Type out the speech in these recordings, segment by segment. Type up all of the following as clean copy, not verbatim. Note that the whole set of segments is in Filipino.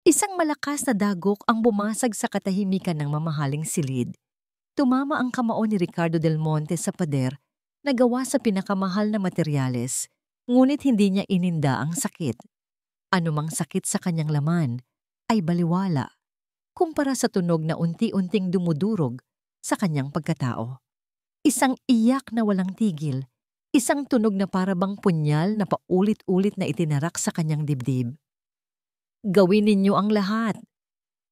Isang malakas na dagok ang bumasag sa katahimikan ng mamahaling silid. Tumama ang kamao ni Ricardo Del Monte sa pader na gawa sa pinakamahal na materyales, ngunit hindi niya ininda ang sakit. Anumang sakit sa kanyang laman ay baliwala kumpara sa tunog na unti-unting dumudurog sa kanyang pagkatao. Isang iyak na walang tigil, isang tunog na parabang punyal na paulit-ulit na itinarak sa kanyang dibdib. Gawin ninyo ang lahat.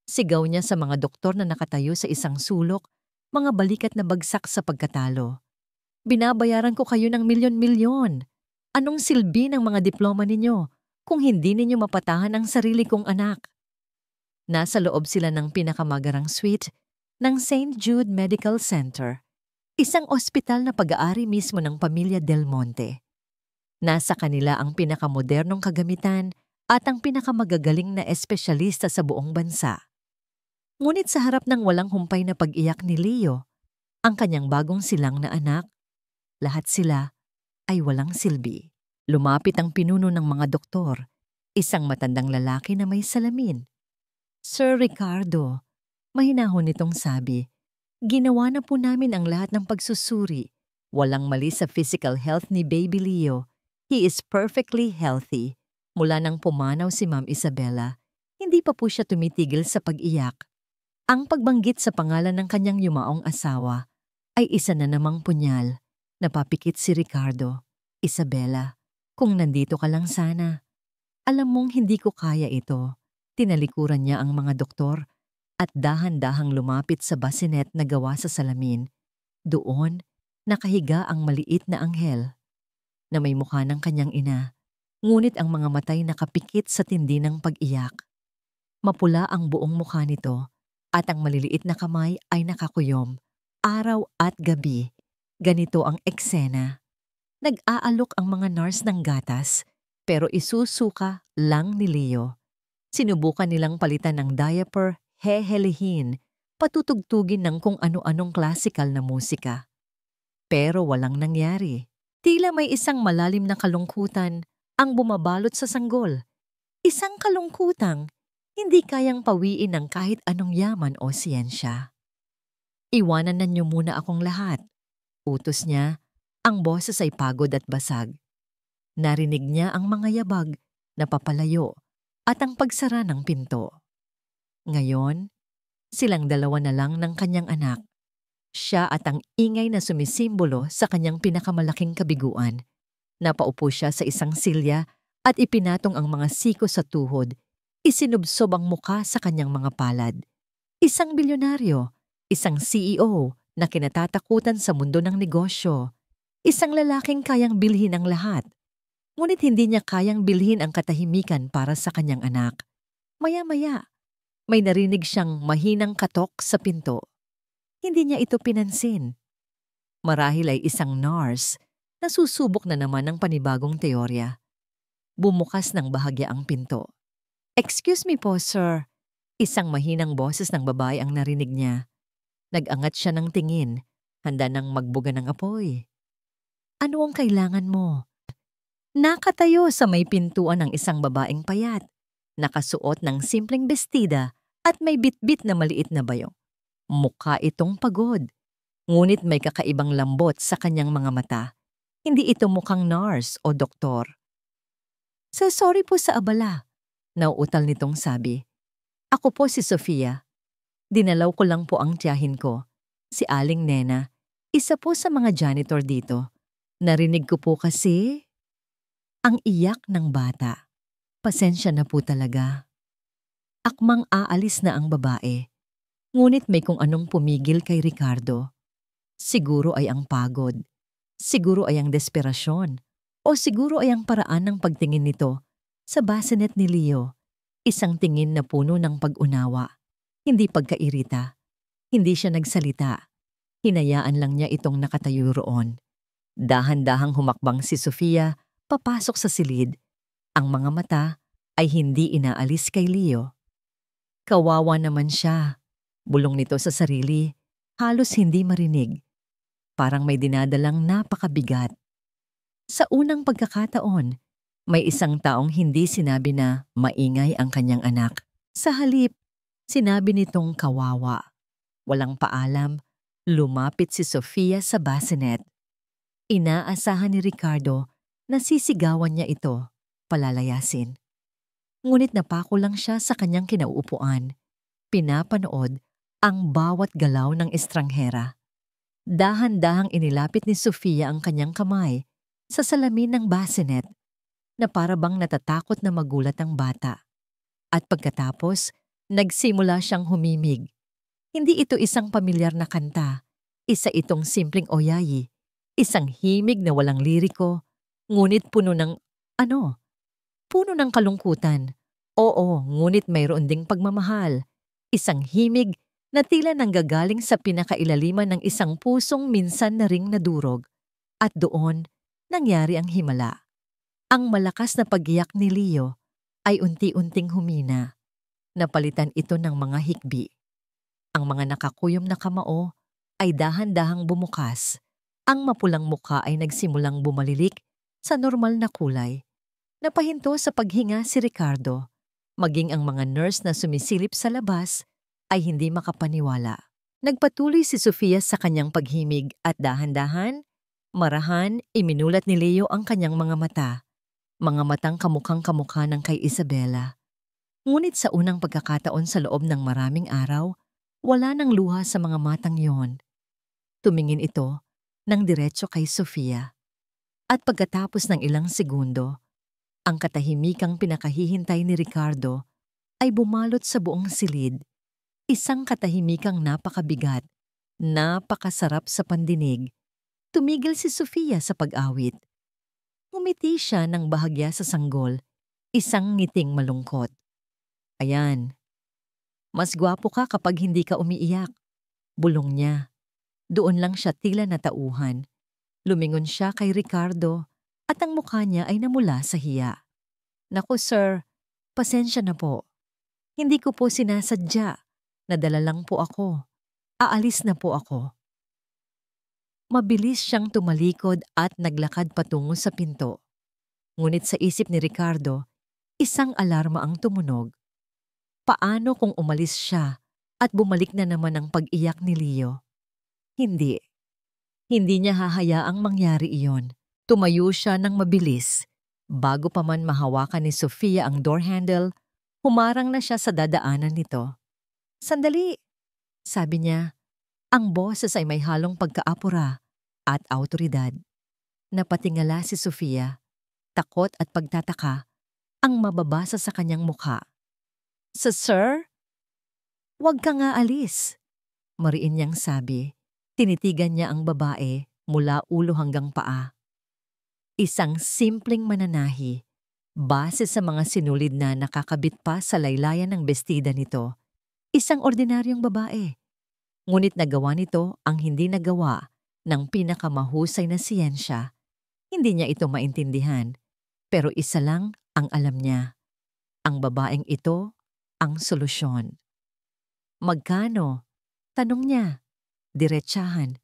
Sigaw niya sa mga doktor na nakatayo sa isang sulok, mga balikat na bagsak sa pagkatalo. Binabayaran ko kayo ng milyon-milyon. Anong silbi ng mga diploma ninyo kung hindi ninyo mapatahan ang sarili kong anak? Nasa loob sila ng pinakamagarang suite ng St. Jude Medical Center, isang ospital na pag-aari mismo ng pamilya Del Monte. Nasa kanila ang pinakamodernong kagamitan at ang pinakamagagaling na espesyalista sa buong bansa. Ngunit sa harap ng walang humpay na pag-iyak ni Leo, ang kanyang bagong silang na anak, lahat sila ay walang silbi. Lumapit ang pinuno ng mga doktor, isang matandang lalaki na may salamin. Sir Ricardo, mahinahon nitong sabi, ginawa na po namin ang lahat ng pagsusuri. Walang mali sa physical health ni Baby Leo. He is perfectly healthy. Mula nang pumanaw si Ma'am Isabella, hindi pa po siya tumitigil sa pag-iyak. Ang pagbanggit sa pangalan ng kanyang yumaong asawa ay isa na namang punyal. Napapikit si Ricardo. Isabella, kung nandito ka lang sana. Alam mong hindi ko kaya ito. Tinalikuran niya ang mga doktor at dahan-dahang lumapit sa basinet na gawa sa salamin. Doon, nakahiga ang maliit na anghel na may mukha ng kanyang ina. Ngunit ang mga matay nakapikit sa tindi ng pag-iyak. Mapula ang buong mukha nito at ang maliliit na kamay ay nakakuyom. Araw at gabi, ganito ang eksena. Nag-aalok ang mga nurse ng gatas pero isusuka lang ni Leo. Sinubukan nilang palitan ng diaper, hehelihin, patutugtugin ng kung ano-anong klasikal na musika. Pero walang nangyari. Tila may isang malalim na kalungkutan ang bumabalot sa sanggol. Isang kalungkutang hindi kayang pawiin ng kahit anong yaman o siyensya. Iwanan na niyo muna akong lahat. Utos niya, ang boses ay pagod at basag. Narinig niya ang mga yabag na papalayo at ang pagsara ng pinto. Ngayon, silang dalawa na lang ng kanyang anak. Siya at ang ingay na sumisimbolo sa kanyang pinakamalaking kabiguan. Napaupo siya sa isang silya at ipinatong ang mga siko sa tuhod. Isinubsob ang muka sa kanyang mga palad. Isang bilyonaryo, isang CEO na kinatatakutan sa mundo ng negosyo. Isang lalaking kayang bilhin ang lahat. Ngunit hindi niya kayang bilhin ang katahimikan para sa kanyang anak. Maya-maya, may narinig siyang mahinang katok sa pinto. Hindi niya ito pinansin. Marahil ay isang nurse na susubok na naman ng panibagong teorya. Bumukas ng bahagya ang pinto. "Excuse me po, sir." Isang mahinang boses ng babae ang narinig niya. Nag-angat siya ng tingin, handa nang magbuga ng apoy. "Ano ang kailangan mo?" Nakatayo sa may pintuan ng isang babaeng payat, nakasuot ng simpleng bestida at may bitbit na maliit na bayo. Mukha itong pagod, ngunit may kakaibang lambot sa kanyang mga mata. Hindi ito mukhang nurse o doktor. "So sorry po sa abala," nauutal nitong sabi. "Ako po si Sofia. Dinalaw ko lang po ang tiyahin ko, si Aling Nena, isa po sa mga janitor dito. Narinig ko po kasi..." Ang iyak ng bata. Pasensya na po talaga. Akmang aalis na ang babae. Ngunit may kung anong pumigil kay Ricardo. Siguro ay ang pagod. Siguro ay ang desperasyon. O siguro ay ang paraan ng pagtingin nito sa bassinet ni Leo. Isang tingin na puno ng pag-unawa. Hindi pagkairita. Hindi siya nagsalita. Hinayaan lang niya itong nakatayo roon. Dahan-dahang humakbang si Sofia papasok sa silid. Ang mga mata ay hindi inaalis kay Leo. Kawawa naman siya. Bulong nito sa sarili, halos hindi marinig. Parang may dinadalang napakabigat. Sa unang pagkakataon, may isang taong hindi sinabi na maingay ang kanyang anak. Sa halip, sinabi nitong kawawa. Walang paalam, lumapit si Sofia sa bassinet. Inaasahan ni Ricardo na sisigawan niya ito, palalayasin. Ngunit napako lang siya sa kanyang kinauupuan. Pinapanood ang bawat galaw ng estranghera. Dahan-dahang inilapit ni Sofia ang kanyang kamay sa salamin ng bassinet na para bang natatakot na magulat ang bata. At pagkatapos, nagsimula siyang humimig. Hindi ito isang pamilyar na kanta, isa itong simpleng oyayi, isang himig na walang liriko, ngunit puno ng puno ng kalungkutan. Oo, ngunit mayroon ding pagmamahal. Isang himig na tila nanggagaling sa pinakailaliman ng isang pusong minsan na ring nadurog. At doon, nangyari ang himala. Ang malakas na pag-iyak ni Leo ay unti-unting humina. Napalitan ito ng mga hikbi. Ang mga nakakuyom na kamao ay dahan-dahang bumukas. Ang mapulang mukha ay nagsimulang bumalilik sa normal na kulay. Napahinto sa paghinga si Ricardo. Maging ang mga nurse na sumisilip sa labas ay hindi makapaniwala. Nagpatuloy si Sofia sa kanyang paghimig at dahan-dahan, marahan, iminulat ni Leo ang kanyang mga mata. Mga matang kamukhang kamukha ng kay Isabela. Ngunit sa unang pagkakataon sa loob ng maraming araw, wala nang luha sa mga matang yon. Tumingin ito ng diretso kay Sofia. At pagkatapos ng ilang segundo, ang katahimikang pinakahihintay ni Ricardo ay bumalot sa buong silid. Isang katahimikang napakabigat, napakasarap sa pandinig. Tumigil si Sofia sa pag-awit. Ngumiti siya ng bahagya sa sanggol, isang ngiting malungkot. Ayan, mas gwapo ka kapag hindi ka umiiyak. Bulong niya. Doon lang siya tila natauhan. Lumingon siya kay Ricardo at ang mukha niya ay namula sa hiya. Naku sir, pasensya na po. Hindi ko po sinasadya. Nadala lang po ako. Aalis na po ako. Mabilis siyang tumalikod at naglakad patungo sa pinto. Ngunit sa isip ni Ricardo, isang alarma ang tumunog. Paano kung umalis siya at bumalik na naman ang pag-iyak ni Leo? Hindi. Hindi niya hahayaang mangyari iyon. Tumayo siya ng mabilis. Bago pa man mahawakan ni Sofia ang door handle, humarang na siya sa dadaanan nito. Sandali, sabi niya. Ang boses ay may halong pagkaapura at awtoridad. Napatingala si Sofia, takot at pagtataka ang mababasa sa kanyang mukha. Sir? Huwag ka nga alis, mariin niyang sabi. Tinitigan niya ang babae mula ulo hanggang paa. Isang simpleng mananahi, base sa mga sinulid na nakakabit pa sa laylayan ng bestida nito. Isang ordinaryong babae. Ngunit nagawa nito ang hindi nagawa ng pinakamahusay na siyensya. Hindi niya ito maintindihan, pero isa lang ang alam niya. Ang babaeng ito ang solusyon. Magkano? Tanong niya. Diretsahan.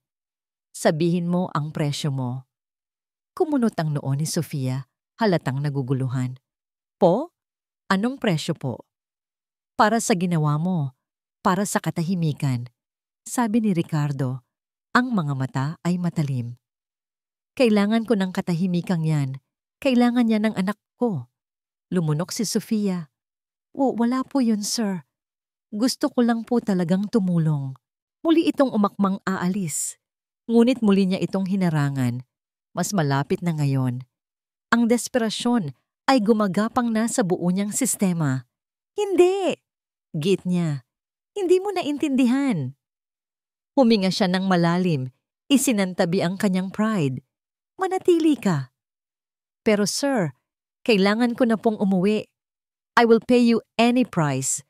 Sabihin mo ang presyo mo. Kumunot ang noo ni Sofia, halatang naguguluhan. Po? Anong presyo po? Para sa ginawa mo, para sa katahimikan. Sabi ni Ricardo, ang mga mata ay matalim. Kailangan ko ng katahimikang yan. Kailangan niya ng anak ko. Lumunok si Sofia. Wala po yun, sir. Gusto ko lang po talagang tumulong. Muli itong umakmang aalis. Ngunit muli niya itong hinarangan. Mas malapit na ngayon. Ang desperasyon ay gumagapang na sa buo niyang sistema. Hindi! Git niya. Hindi mo naintindihan. Huminga siya ng malalim. Isinantabi ang kanyang pride. Manatili ka. Pero sir, kailangan ko na pong umuwi. I will pay you any price.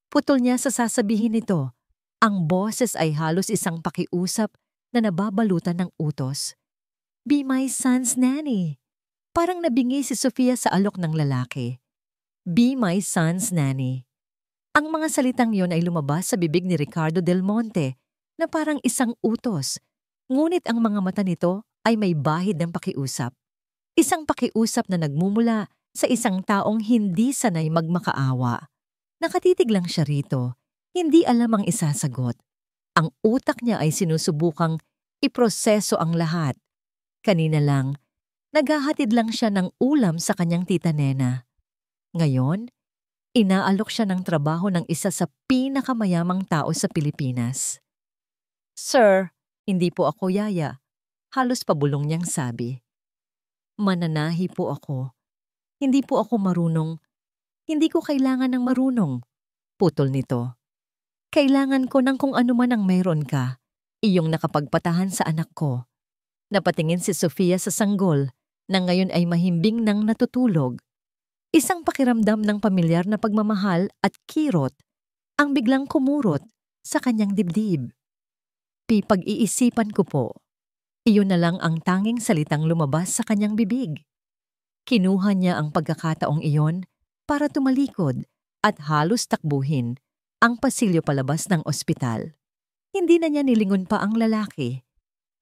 Putol niya sa sasabihin nito. Ang boses ay halos isang pakiusap na nababalutan ng utos. Be my son's nanny. Parang nabingi si Sofia sa alok ng lalaki. Be my son's nanny. Ang mga salitang yon ay lumabas sa bibig ni Ricardo Del Monte na parang isang utos. Ngunit ang mga mata nito ay may bahid ng pakiusap. Isang pakiusap na nagmumula sa isang taong hindi sanay magmakaawa. Nakatitig lang siya rito, hindi alam ang isasagot. Ang utak niya ay sinusubukang iproseso ang lahat. Kanina lang, naghahatid lang siya ng ulam sa kanyang tita Nena. Ngayon, inaalok siya ng trabaho ng isa sa pinakamayamang tao sa Pilipinas. "Sir, hindi po ako yaya," halos pabulong niyang sabi. "Mananahi po ako. Hindi po ako marunong. Hindi ko kailangan ng marunong," putol nito. "Kailangan ko ng kung ano man ang mayroon ka, iyong nakapagpatahan sa anak ko." Napatingin si Sofia sa sanggol na ngayon ay mahimbing nang natutulog. Isang pakiramdam ng pamilyar na pagmamahal at kirot ang biglang kumurot sa kanyang dibdib. "Pag-iisipan ko po." Iyon na lang ang tanging salitang lumabas sa kanyang bibig. Kinuha niya ang pagkakataong iyon para tumalikod at halos takbuhin ang pasilyo palabas ng ospital. Hindi na niya nilingon pa ang lalaki.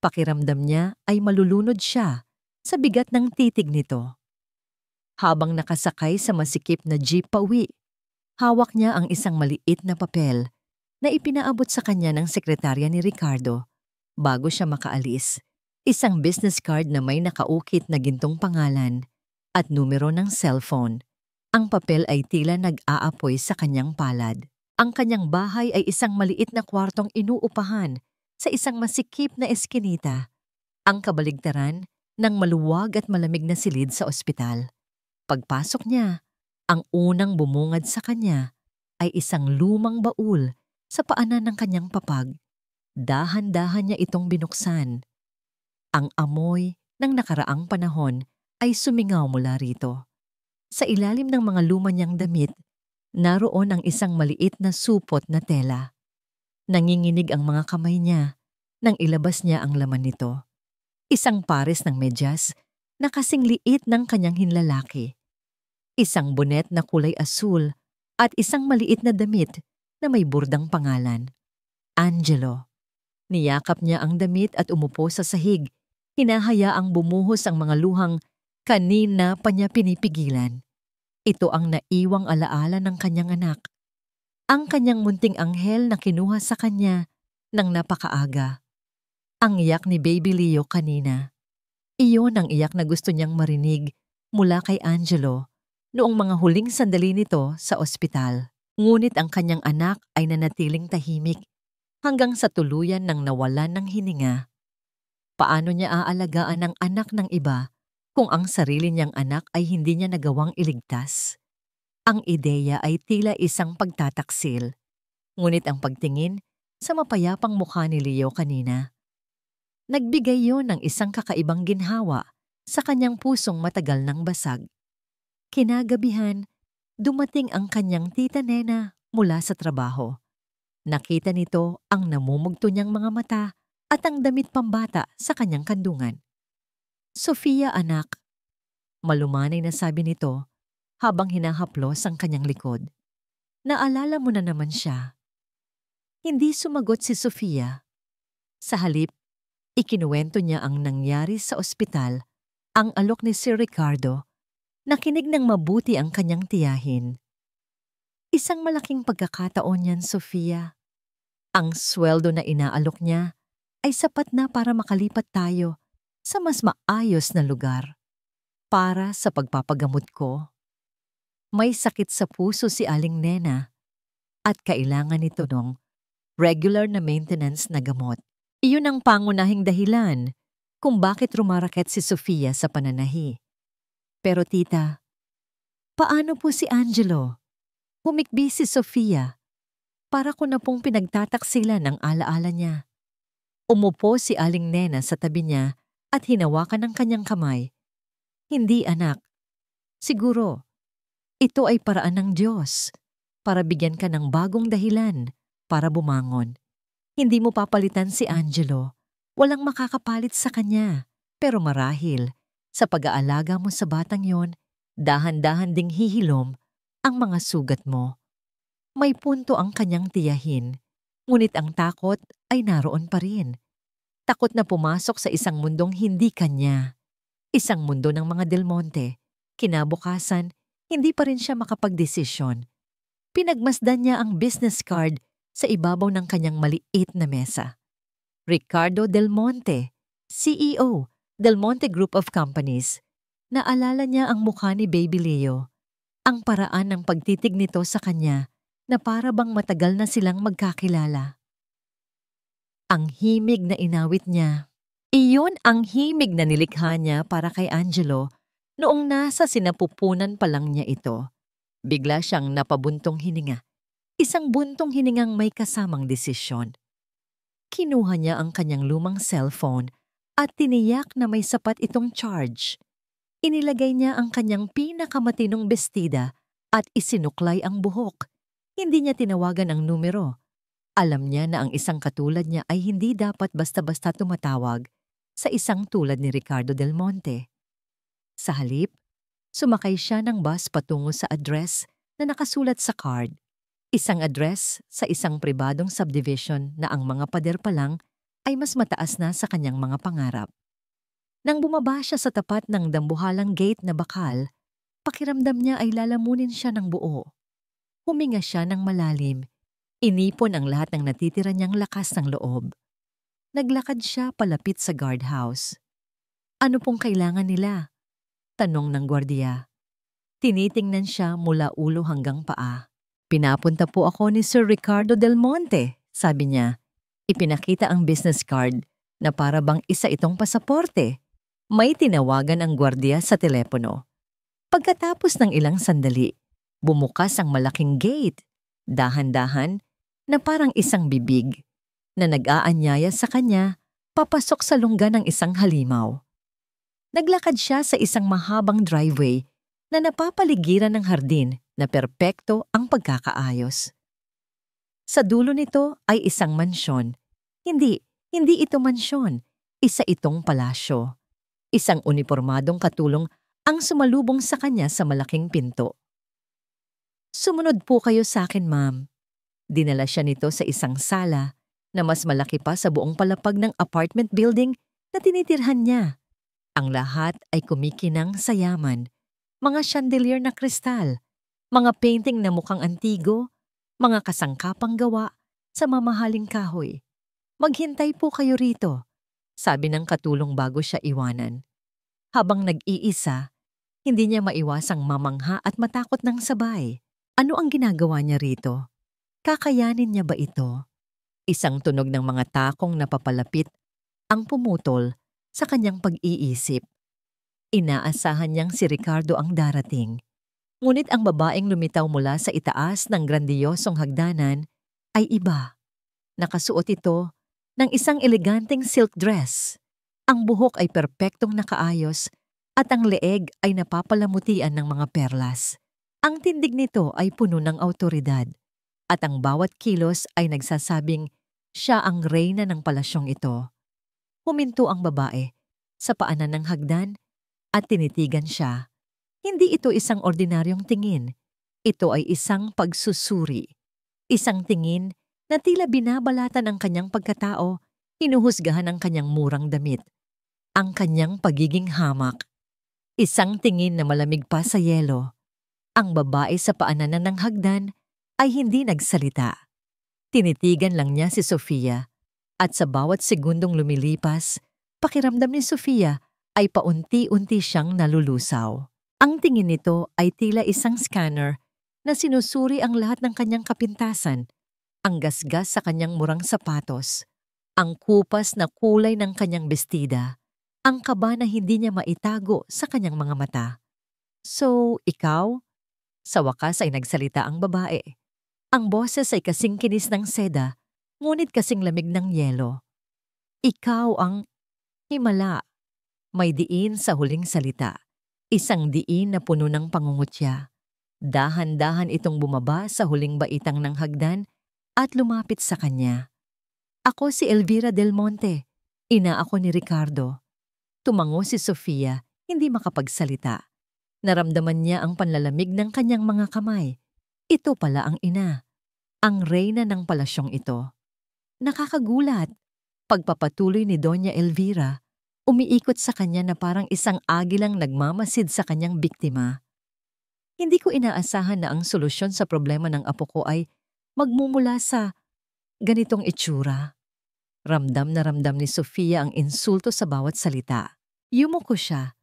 Pakiramdam niya ay malulunod siya sa bigat ng titig nito. Habang nakasakay sa masikip na jeep pauwi, hawak niya ang isang maliit na papel na ipinaabot sa kanya ng sekretarya ni Ricardo bago siya makaalis. Isang business card na may nakaukit na gintong pangalan at numero ng cellphone. Ang papel ay tila nag-aapoy sa kanyang palad. Ang kanyang bahay ay isang maliit na kwartong inuupahan sa isang masikip na eskinita. Ang kabaligtaran ng maluwag at malamig na silid sa ospital. Pagpasok niya, ang unang bumungad sa kanya ay isang lumang baul sa paanan ng kanyang papag. Dahan-dahan niya itong binuksan. Ang amoy ng nakaraang panahon ay sumingaw mula rito. Sa ilalim ng mga luma niyang damit, naroon ang isang maliit na supot na tela. Nanginginig ang mga kamay niya nang ilabas niya ang laman nito. Isang pares ng medyas na kasing liit ng kanyang hinlalaki. Isang bonet na kulay asul at isang maliit na damit na may burdang pangalan. Angelo. Niyakap niya ang damit at umupo sa sahig. Hinahayaang bumuhos ang mga luhang kanina pa niya pinipigilan. Ito ang naiwang alaala ng kanyang anak. Ang kanyang munting anghel na kinuha sa kanya ng napakaaga. Ang iyak ni Baby Leo kanina. Iyon ang iyak na gusto niyang marinig mula kay Angelo noong mga huling sandali nito sa ospital. Ngunit ang kanyang anak ay nanatiling tahimik hanggang sa tuluyan ng nawalan ng hininga. Paano niya aalagaan ang anak ng iba kung ang sarili niyang anak ay hindi niya nagawang iligtas? Ang ideya ay tila isang pagtataksil. Ngunit ang pagtingin sa mapayapang mukha ni Leo kanina, nagbigay yon ng isang kakaibang ginhawa sa kanyang pusong matagal ng basag. Kinagabihan, dumating ang kanyang tita Nena mula sa trabaho. Nakita nito ang namumugto niyang mga mata at ang damit pambata sa kanyang kandungan. "Sofia, anak," malumanay na sabi nito habang hinahaplos ang kanyang likod. "Naalala mo na naman siya." Hindi sumagot si Sofia. Sa halip, ikinuwento niya ang nangyari sa ospital, ang alok ni Sir Ricardo. Nakinig ng mabuti ang kanyang tiyahin. "Isang malaking pagkakataon yan, Sofia. Ang sweldo na inaalok niya ay sapat na para makalipat tayo sa mas maayos na lugar. Para sa pagpapagamot ko. May sakit sa puso si Aling Nena at kailangan nito ng regular na maintenance na gamot. Iyon ang pangunahing dahilan kung bakit rumaraket si Sofia sa pananahi. Pero tita, paano po si Angelo?" Humikbi si Sofia. Para ko na pong pinagtataksilan ang alaala niya. Umupo si Aling Nena sa tabi niya at hinawakan ang kanyang kamay. "Hindi, anak. Siguro, ito ay paraan ng Diyos para bigyan ka ng bagong dahilan para bumangon. Hindi mo papalitan si Angelo. Walang makakapalit sa kanya. Pero marahil, sa pag-aalaga mo sa batang yon, dahan-dahan ding hihilom ang mga sugat mo." May punto ang kanyang tiyahin, ngunit ang takot ay naroon pa rin. Takot na pumasok sa isang mundong hindi kanya. Isang mundo ng mga Del Monte. Kinabukasan, hindi pa rin siya makapagdesisyon. Pinagmasdan niya ang business card sa ibabaw ng kanyang maliit na mesa. Ricardo Del Monte, CEO, Del Monte Group of Companies. Naalala niya ang mukha ni Baby Leo, ang paraan ng pagtitig nito sa kanya na para bang matagal na silang magkakilala. Ang himig na inawit niya. Iyon ang himig na nilikha niya para kay Angelo noong nasa sinapupunan pa lang niya ito. Bigla siyang napabuntong hininga. Isang buntong hiningang may kasamang desisyon. Kinuha niya ang kanyang lumang cellphone at tiniyak na may sapat itong charge. Inilagay niya ang kanyang pinakamatinong bestida at isinuklay ang buhok. Hindi niya tinawagan ang numero. Alam niya na ang isang katulad niya ay hindi dapat basta-basta tumatawag sa isang tulad ni Ricardo Del Monte. Sa halip, sumakay siya ng bus patungo sa address na nakasulat sa card. Isang address sa isang pribadong subdivision na ang mga pader pa lang ay mas mataas na sa kanyang mga pangarap. Nang bumaba siya sa tapat ng dambuhalang gate na bakal, pakiramdam niya ay lalamunin siya ng buo. Huminga siya ng malalim. Inipon ang lahat ng natitira niyang lakas ng loob. Naglakad siya palapit sa guardhouse. Ano pong kailangan nila? Tanong ng gwardiya. Tinitingnan siya mula ulo hanggang paa. Pinapunta po ako ni Sir Ricardo Del Monte, sabi niya. Ipinakita ang business card na para bang isa itong pasaporte. May tinawagan ang gwardiya sa telepono. Pagkatapos ng ilang sandali, bumukas ang malaking gate. Dahan-dahan na parang isang bibig na nag-aanyaya sa kanya papasok sa lungga ng isang halimaw. Naglakad siya sa isang mahabang driveway na napapaligiran ng hardin na perpekto ang pagkakaayos. Sa dulo nito ay isang mansyon. Hindi ito mansyon. Isa itong palasyo. Isang unipormadong katulong ang sumalubong sa kanya sa malaking pinto. Sumunod po kayo sa akin, ma'am. Dinala siya nito sa isang sala na mas malaki pa sa buong palapag ng apartment building na tinitirhan niya. Ang lahat ay kumikinang sa yaman. Mga chandelier na kristal, mga painting na mukhang antigo, mga kasangkapang gawa sa mamahaling kahoy. Maghintay po kayo rito, sabi ng katulong bago siya iwanan. Habang nag-iisa, hindi niya maiwasang mamangha at matakot ng sabay. Ano ang ginagawa niya rito? Kakayanin niya ba ito? Isang tunog ng mga takong napapalapit ang pumutol sa kanyang pag-iisip. Inaasahan niyang si Ricardo ang darating. Ngunit ang babaeng lumitaw mula sa itaas ng grandiyosong hagdanan ay iba. Nakasuot ito ng isang eleganteng silk dress. Ang buhok ay perpektong nakaayos at ang leeg ay napapalamutian ng mga perlas. Ang tindig nito ay puno ng awtoridad at ang bawat kilos ay nagsasabing siya ang reyna ng palasyong ito. Huminto ang babae sa paanan ng hagdan at tinitigan siya. Hindi ito isang ordinaryong tingin. Ito ay isang pagsusuri. Isang tingin na tila binabalatan ang kanyang pagkatao, hinuhusgahan ang kanyang murang damit, ang kanyang pagiging hamak. Isang tingin na malamig pa sa yelo. Ang babae sa paanan ng hagdan ay hindi nagsalita. Tinitigan lang niya si Sofia at sa bawat segundong lumilipas, pakiramdam ni Sofia ay paunti-unti siyang nalulusaw. Ang tingin nito ay tila isang scanner na sinusuri ang lahat ng kanyang kapintasan, ang gasgas sa kanyang murang sapatos, ang kupas na kulay ng kanyang bestida, ang kaba na hindi niya maitago sa kanyang mga mata. So, ikaw? Sa wakas ay nagsalita ang babae. Ang boses ay kasing kinis ng seda, ngunit kasing lamig ng yelo. Ikaw ang himala. May diin sa huling salita. Isang diin na puno ng pangungutya. Dahan-dahan itong bumaba sa huling baitang ng hagdan at lumapit sa kanya. Ako si Elvira Del Monte. Ina ako ni Ricardo. Tumango si Sofia, hindi makapagsalita. Naramdaman niya ang panlalamig ng kanyang mga kamay. Ito pala ang ina. Ang reyna ng palasyong ito. Nakakagulat. Pagpapatuloy ni Doña Elvira, umiikot sa kanya na parang isang agilang nagmamasid sa kanyang biktima. Hindi ko inaasahan na ang solusyon sa problema ng apo ko ay magmumula sa ganitong itsura. Ramdam na ramdam ni Sofia ang insulto sa bawat salita. Yumuko siya,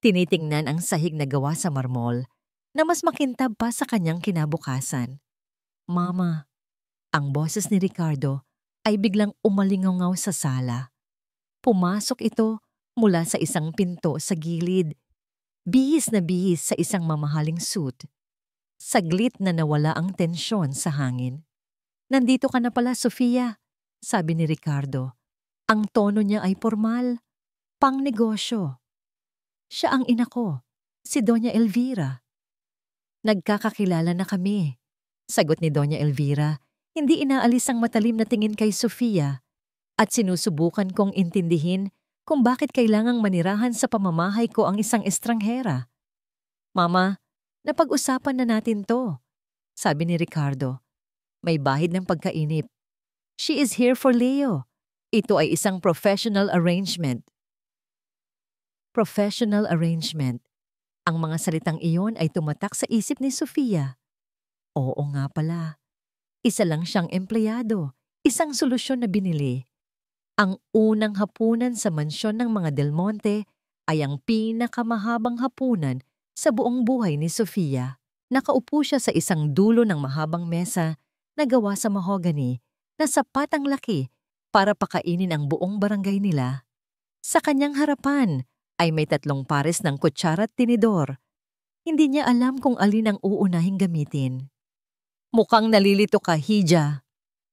tinitingnan ang sahig na gawa sa marmol na mas makintab pa sa kanyang kinabukasan. Mama, ang boses ni Ricardo ay biglang umalingaw sa sala. Pumasok ito mula sa isang pinto sa gilid. Bihis na bihis sa isang mamahaling suit. Saglit na nawala ang tensyon sa hangin. Nandito ka na pala, Sofia, sabi ni Ricardo. Ang tono niya ay formal, pang-negosyo. Siya ang ina ko, si Doña Elvira. Nagkakakilala na kami, sagot ni Doña Elvira. Hindi inaalis ang matalim na tingin kay Sofia at sinusubukan kong intindihin kung bakit kailangang manirahan sa pamamahay ko ang isang estranghera. Mama, napag-usapan na natin to, sabi ni Ricardo. May bahid ng pagkainip. She is here for Leo. Ito ay isang professional arrangement. Professional arrangement. Ang mga salitang iyon ay tumatak sa isip ni Sofia. Oo nga pala. Isa lang siyang empleyado, isang solusyon na binili. Ang unang hapunan sa mansyon ng mga Del Monte ay ang pinakamahabang hapunan sa buong buhay ni Sofia. Nakaupo siya sa isang dulo ng mahabang mesa na gawa sa mahogany na sapat ang laki para pakainin ang buong barangay nila. Sa kanyang harapan ay may 3 pares ng kutsara at tinidor. Hindi niya alam kung alin ang uunahing gamitin. Mukhang nalilito ka, Hija.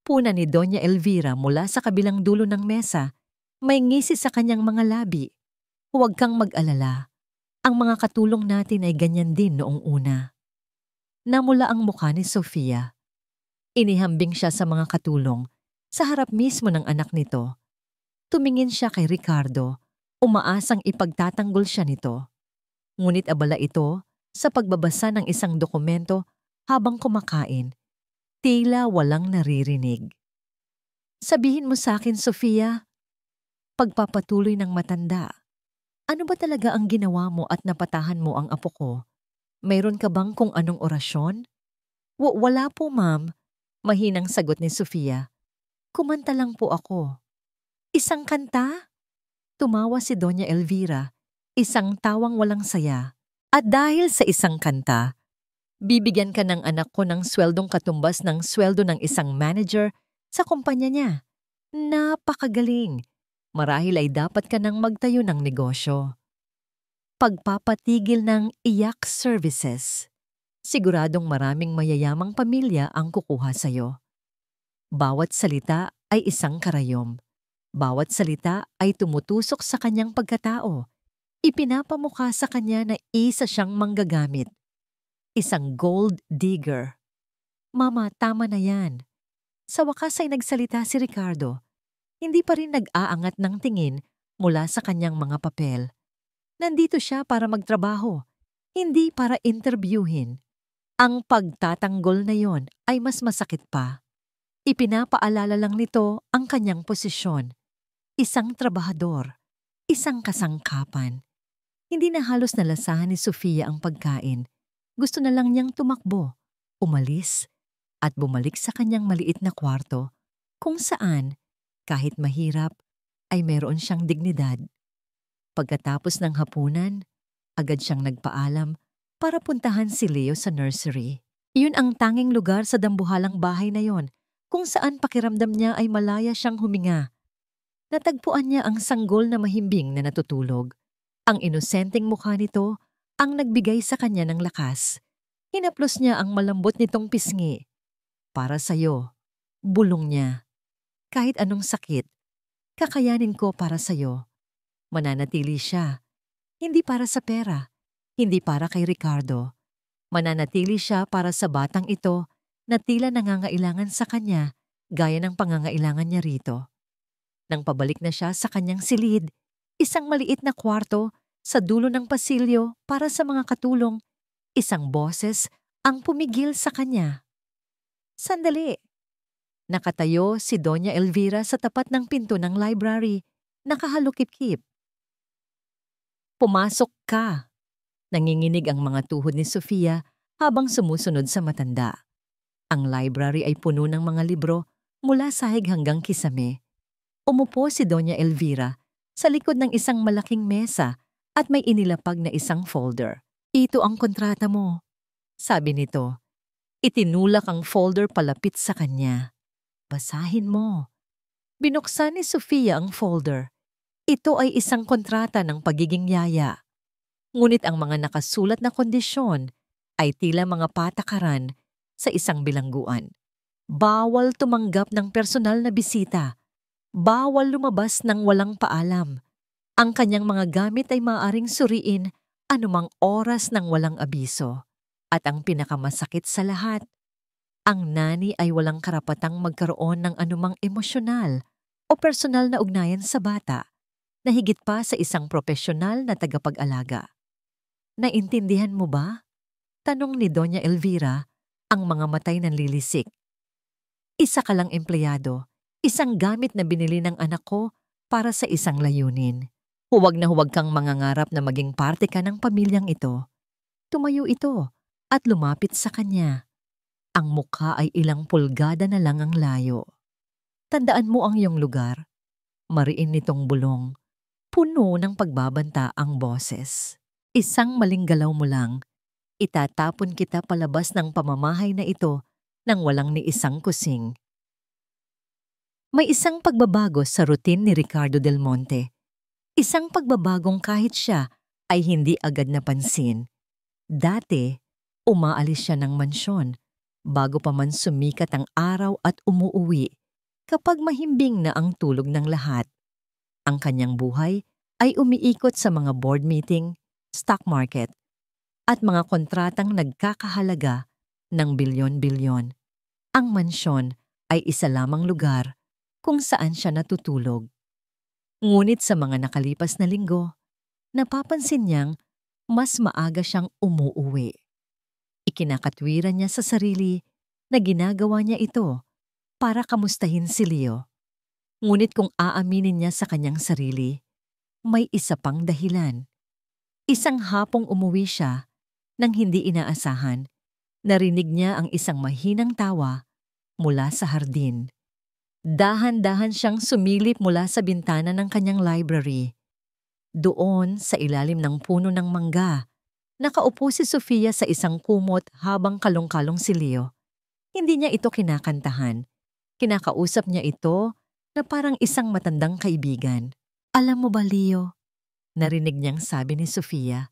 Puna ni Doña Elvira mula sa kabilang dulo ng mesa. May ngisi sa kanyang mga labi. Huwag kang mag-alala. Ang mga katulong natin ay ganyan din noong una. Namula ang mukha ni Sofia. Inihambing siya sa mga katulong, sa harap mismo ng anak nito. Tumingin siya kay Ricardo, umaasang ipagtatanggol siya nito. Ngunit abala ito sa pagbabasa ng isang dokumento habang kumakain. Tila walang naririnig. Sabihin mo sa akin, Sofia, pagpapatuloy ng matanda. Ano ba talaga ang ginawa mo at napatahan mo ang apo ko? Mayroon ka bang kung anong orasyon? Wala po, ma'am. Mahinang sagot ni Sofia. Kumanta lang po ako. Isang kanta? Tumawa si Doña Elvira, isang tawang walang saya. At dahil sa isang kanta, bibigyan ka ng anak ko ng sweldong katumbas ng sweldo ng isang manager sa kumpanya niya. Napakagaling. Marahil ay dapat ka nang magtayo ng negosyo. Pagpapatigil ng iyak services. Siguradong maraming mayayamang pamilya ang kukuha sa'yo. Bawat salita ay isang karayom. Bawat salita ay tumutusok sa kanyang pagkatao. Ipinapamukha sa kanya na isa siyang manggagamit. Isang gold digger. Mama, tama na yan. Sa wakas ay nagsalita si Ricardo. Hindi pa rin nag-aangat ng tingin mula sa kanyang mga papel. Nandito siya para magtrabaho, hindi para interviewin. Ang pagtatanggol na yon ay mas masakit pa. Ipinapaalala lang nito ang kanyang posisyon. Isang trabahador, isang kasangkapan. Hindi na halos nalasahan ni Sofia ang pagkain. Gusto na lang niyang tumakbo, umalis, at bumalik sa kanyang maliit na kwarto kung saan, kahit mahirap, ay meron siyang dignidad. Pagkatapos ng hapunan, agad siyang nagpaalam para puntahan si Leo sa nursery. Iyon ang tanging lugar sa dambuhalang bahay na yon kung saan pakiramdam niya ay malaya siyang huminga. Natagpuan niya ang sanggol na mahimbing na natutulog. Ang inosenteng mukha nito ang nagbigay sa kanya ng lakas. Hinaplos niya ang malambot nitong pisngi. Para sa'yo, bulong niya. Kahit anong sakit, kakayanin ko para sa'yo. Mananatili siya. Hindi para sa pera, hindi para kay Ricardo. Mananatili siya para sa batang ito na tila nangangailangan sa kanya gaya ng pangangailangan niya rito. Nang pabalik na siya sa kanyang silid, isang maliit na kwarto sa dulo ng pasilyo para sa mga katulong, isang boses ang pumigil sa kanya. Sandali! Nakatayo si Doña Elvira sa tapat ng pinto ng library, nakahalukip-kip. Pumasok ka! Nanginginig ang mga tuhod ni Sofia habang sumusunod sa matanda. Ang library ay puno ng mga libro mula sahig hanggang kisame. Umupo si Doña Elvira sa likod ng isang malaking mesa at may inilapag na isang folder. "Ito ang kontrata mo," sabi nito. Itinulak ang folder palapit sa kanya. "Basahin mo." Binuksan ni Sofia ang folder. Ito ay isang kontrata ng pagiging yaya. Ngunit ang mga nakasulat na kondisyon ay tila mga patakaran sa isang bilangguan. Bawal tumanggap ng personal na bisita. Bawal lumabas ng walang paalam. Ang kanyang mga gamit ay maaaring suriin anumang oras ng walang abiso. At ang pinakamasakit sa lahat, ang nani ay walang karapatang magkaroon ng anumang emosyonal o personal na ugnayan sa bata na higit pa sa isang propesyonal na tagapag-alaga. "Naintindihan mo ba?" tanong ni Doña Elvira, ang mga matay nanlilisik. "Isa ka lang empleyado, isang gamit na binili ng anak ko para sa isang layunin. Huwag na huwag kang mangangarap na maging parte ka ng pamilyang ito." Tumayo ito at lumapit sa kanya. Ang mukha ay ilang pulgada na lang ang layo. "Tandaan mo ang iyong lugar." Mariin nitong bulong. Puno ng pagbabanta ang boses. "Isang maling galaw mo lang, itatapon kita palabas ng pamamahay na ito nang walang ni isang kusing." May isang pagbabago sa routine ni Ricardo Del Monte. Isang pagbabagong kahit siya ay hindi agad napansin. Dati, umaalis siya ng mansyon bago pa man sumikat ang araw at umuuwi kapag mahimbing na ang tulog ng lahat. Ang kanyang buhay ay umiikot sa mga board meeting, stock market, at mga kontratang nagkakahalaga ng bilyon-bilyon. Ang mansyon ay isa lamang lugar kung saan siya natutulog. Ngunit sa mga nakalipas na linggo, napapansin niyang mas maaga siyang umuuwi. Ikinakatwiran niya sa sarili na ginagawa niya ito para kamustahin si Leo. Ngunit kung aaminin niya sa kanyang sarili, may isa pang dahilan. Isang hapong umuwi siya nang hindi inaasahan. Narinig niya ang isang mahinang tawa mula sa hardin. Dahan-dahan siyang sumilip mula sa bintana ng kanyang library. Doon, sa ilalim ng puno ng mangga, nakaupo si Sofia sa isang kumot habang kalong-kalong si Leo. Hindi niya ito kinakantahan. Kinakausap niya ito na parang isang matandang kaibigan. "Alam mo ba, Leo?" narinig niyang sabi ni Sofia.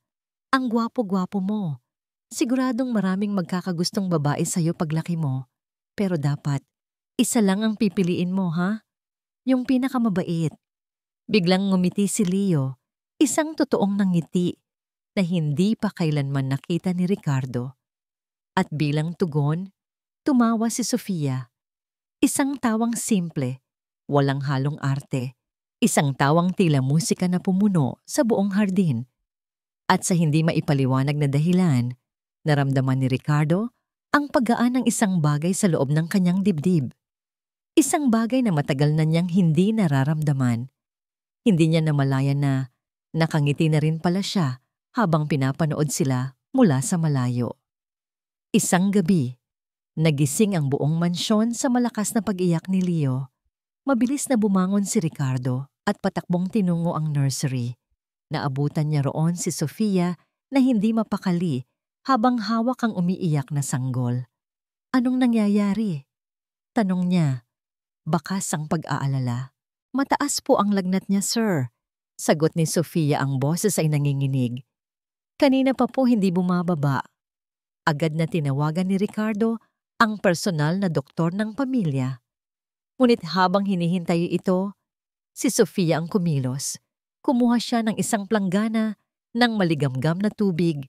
"Ang gwapo-gwapo mo. Siguradong maraming magkakagustong babae sa'yo paglaki mo. Pero dapat, isa lang ang pipiliin mo, ha? Yung pinakamabait." Biglang ngumiti si Leo, isang totoong nangiti na hindi pa kailanman nakita ni Ricardo. At bilang tugon, tumawa si Sofia. Isang tawang simple, walang halong arte. Isang tawang tila musika na pumuno sa buong hardin. At sa hindi maipaliwanag na dahilan, naramdaman ni Ricardo ang paggaan ng isang bagay sa loob ng kanyang dibdib. Isang bagay na matagal na niyang hindi nararamdaman. Hindi niya namalayan na nakangiti na rin pala siya habang pinapanood sila mula sa malayo. Isang gabi, nagising ang buong mansyon sa malakas na pag-iyak ni Leo. Mabilis na bumangon si Ricardo at patakbong tinungo ang nursery. Naabutan niya roon si Sofia na hindi mapakali habang hawak ang umiiyak na sanggol. "Anong nangyayari?" tanong niya. Bakas ang pag-aalala. "Mataas po ang lagnat niya, sir." Sagot ni Sofia, ang boses ay nanginginig. "Kanina pa po hindi bumababa." Agad na tinawagan ni Ricardo ang personal na doktor ng pamilya. Ngunit habang hinihintay ito, si Sofia ang kumilos. Kumuha siya ng isang planggana, ng maligamgam na tubig,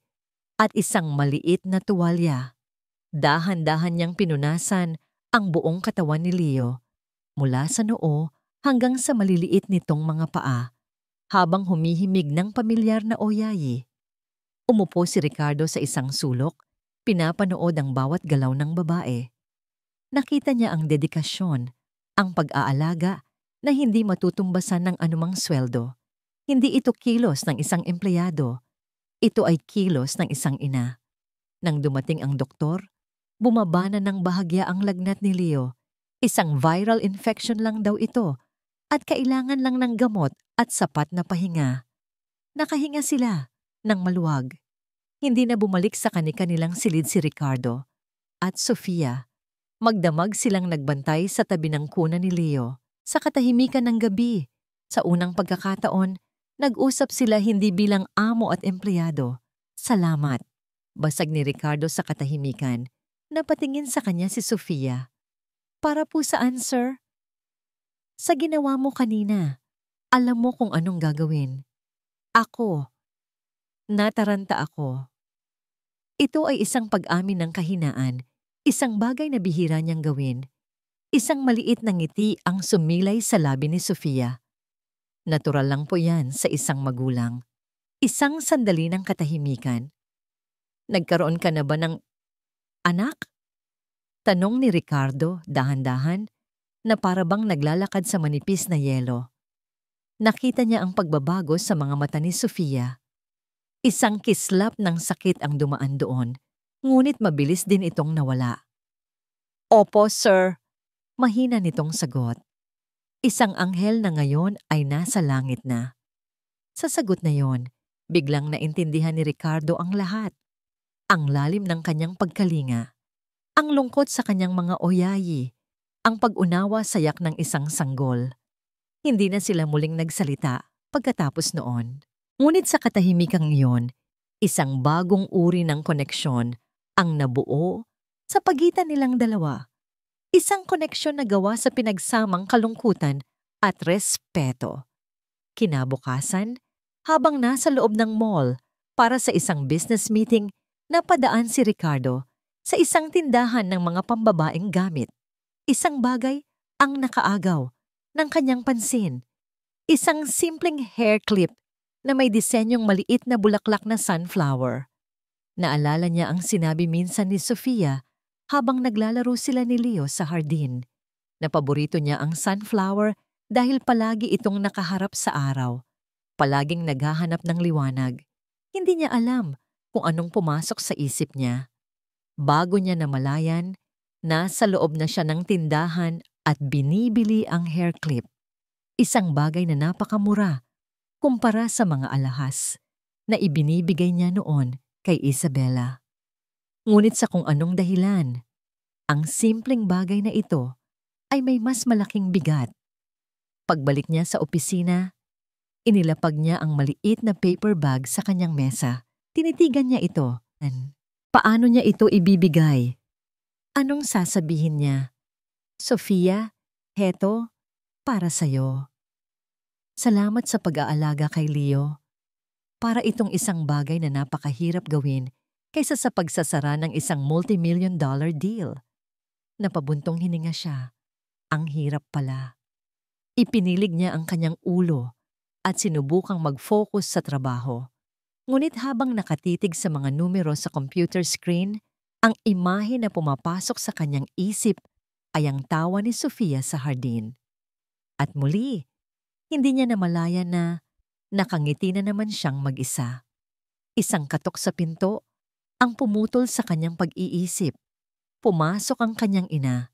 at isang maliit na tuwalya. Dahan-dahan niyang pinunasan ang buong katawan ni Leo, mula sa noo hanggang sa maliliit nitong mga paa, habang humihimig ng pamilyar na oyayi. Umupo si Ricardo sa isang sulok, pinapanood ang bawat galaw ng babae. Nakita niya ang dedikasyon, ang pag-aalaga na hindi matutumbasan ng anumang sweldo. Hindi ito kilos ng isang empleyado. Ito ay kilos ng isang ina. Nang dumating ang doktor, bumaba na ng bahagya ang lagnat ni Leo. Isang viral infection lang daw ito at kailangan lang ng gamot at sapat na pahinga. Nakahinga sila ng maluwag. Hindi na bumalik sa kani-kanilang silid si Ricardo at Sofia. Magdamag silang nagbantay sa tabi ng kuna ni Leo. Sa katahimikan ng gabi, sa unang pagkakataon, nag-usap sila hindi bilang amo at empleyado. Salamat. Basag ni Ricardo sa katahimikan. Napatingin sa kanya si Sofia. Para po saan, sir? Sa ginawa mo kanina. Alam mo kung anong gagawin. Ako. Nataranta ako. Ito ay isang pag-amin ng kahinaan, isang bagay na bihira niyang gawin. Isang maliit na ngiti ang sumilay sa labi ni Sofia. Natural lang po yan sa isang magulang. Isang sandali ng katahimikan. Nagkaroon ka na ba ng anak? Tanong ni Ricardo dahan-dahan na para bang naglalakad sa manipis na yelo. Nakita niya ang pagbabago sa mga mata ni Sofia. Isang kislap ng sakit ang dumaan doon, ngunit mabilis din itong nawala. Opo, sir. Mahina nitong sagot. Isang anghel na ngayon ay nasa langit na. Sa sagot na yon, biglang naintindihan ni Ricardo ang lahat. Ang lalim ng kanyang pagkalinga, ang lungkot sa kanyang mga oyayi, ang pag-unawa sa yak ng isang sanggol. Hindi na sila muling nagsalita pagkatapos noon. Ngunit sa katahimikang iyon, isang bagong uri ng koneksyon ang nabuo sa pagitan nilang dalawa. Isang koneksyon na gawa sa pinagsamang kalungkutan at respeto. Kinabukasan, habang nasa loob ng mall para sa isang business meeting, napadaan si Ricardo sa isang tindahan ng mga pambabaeng gamit. Isang bagay ang nakaagaw ng kanyang pansin. Isang simpleng hair clip na may disenyong maliit na bulaklak na sunflower. Naalala niya ang sinabi minsan ni Sofia habang naglalaro sila ni Leo sa hardin, na paborito niya ang sunflower dahil palagi itong nakaharap sa araw, palaging naghahanap ng liwanag. Hindi niya alam kung anong pumasok sa isip niya. Bago niya namalayan, nasa loob na siya ng tindahan at binibili ang hair clip. Isang bagay na napakamura kumpara sa mga alahas na ibinibigay niya noon kay Isabella. Ngunit sa kung anong dahilan, ang simpleng bagay na ito ay may mas malaking bigat. Pagbalik niya sa opisina, inilapag niya ang maliit na paper bag sa kanyang mesa. Tinitigan niya ito. Paano niya ito ibibigay? Anong sasabihin niya? Sofia, heto, para sa'yo. Salamat sa pag-aalaga kay Leo. Para itong isang bagay na napakahirap gawin kaysa sa pagsasara ng isang multi-million-dollar deal. Napabuntong hininga siya. Ang hirap pala. Ipinilig niya ang kanyang ulo at sinubukang mag-focus sa trabaho. Ngunit habang nakatitig sa mga numero sa computer screen, ang imahe na pumapasok sa kanyang isip ay ang tawa ni Sofia sa hardin. At muli, hindi niya namalayan na nakangiti na naman siyang mag-isa. Isang katok sa pinto ang pumutol sa kanyang pag-iisip. Pumasok ang kanyang ina,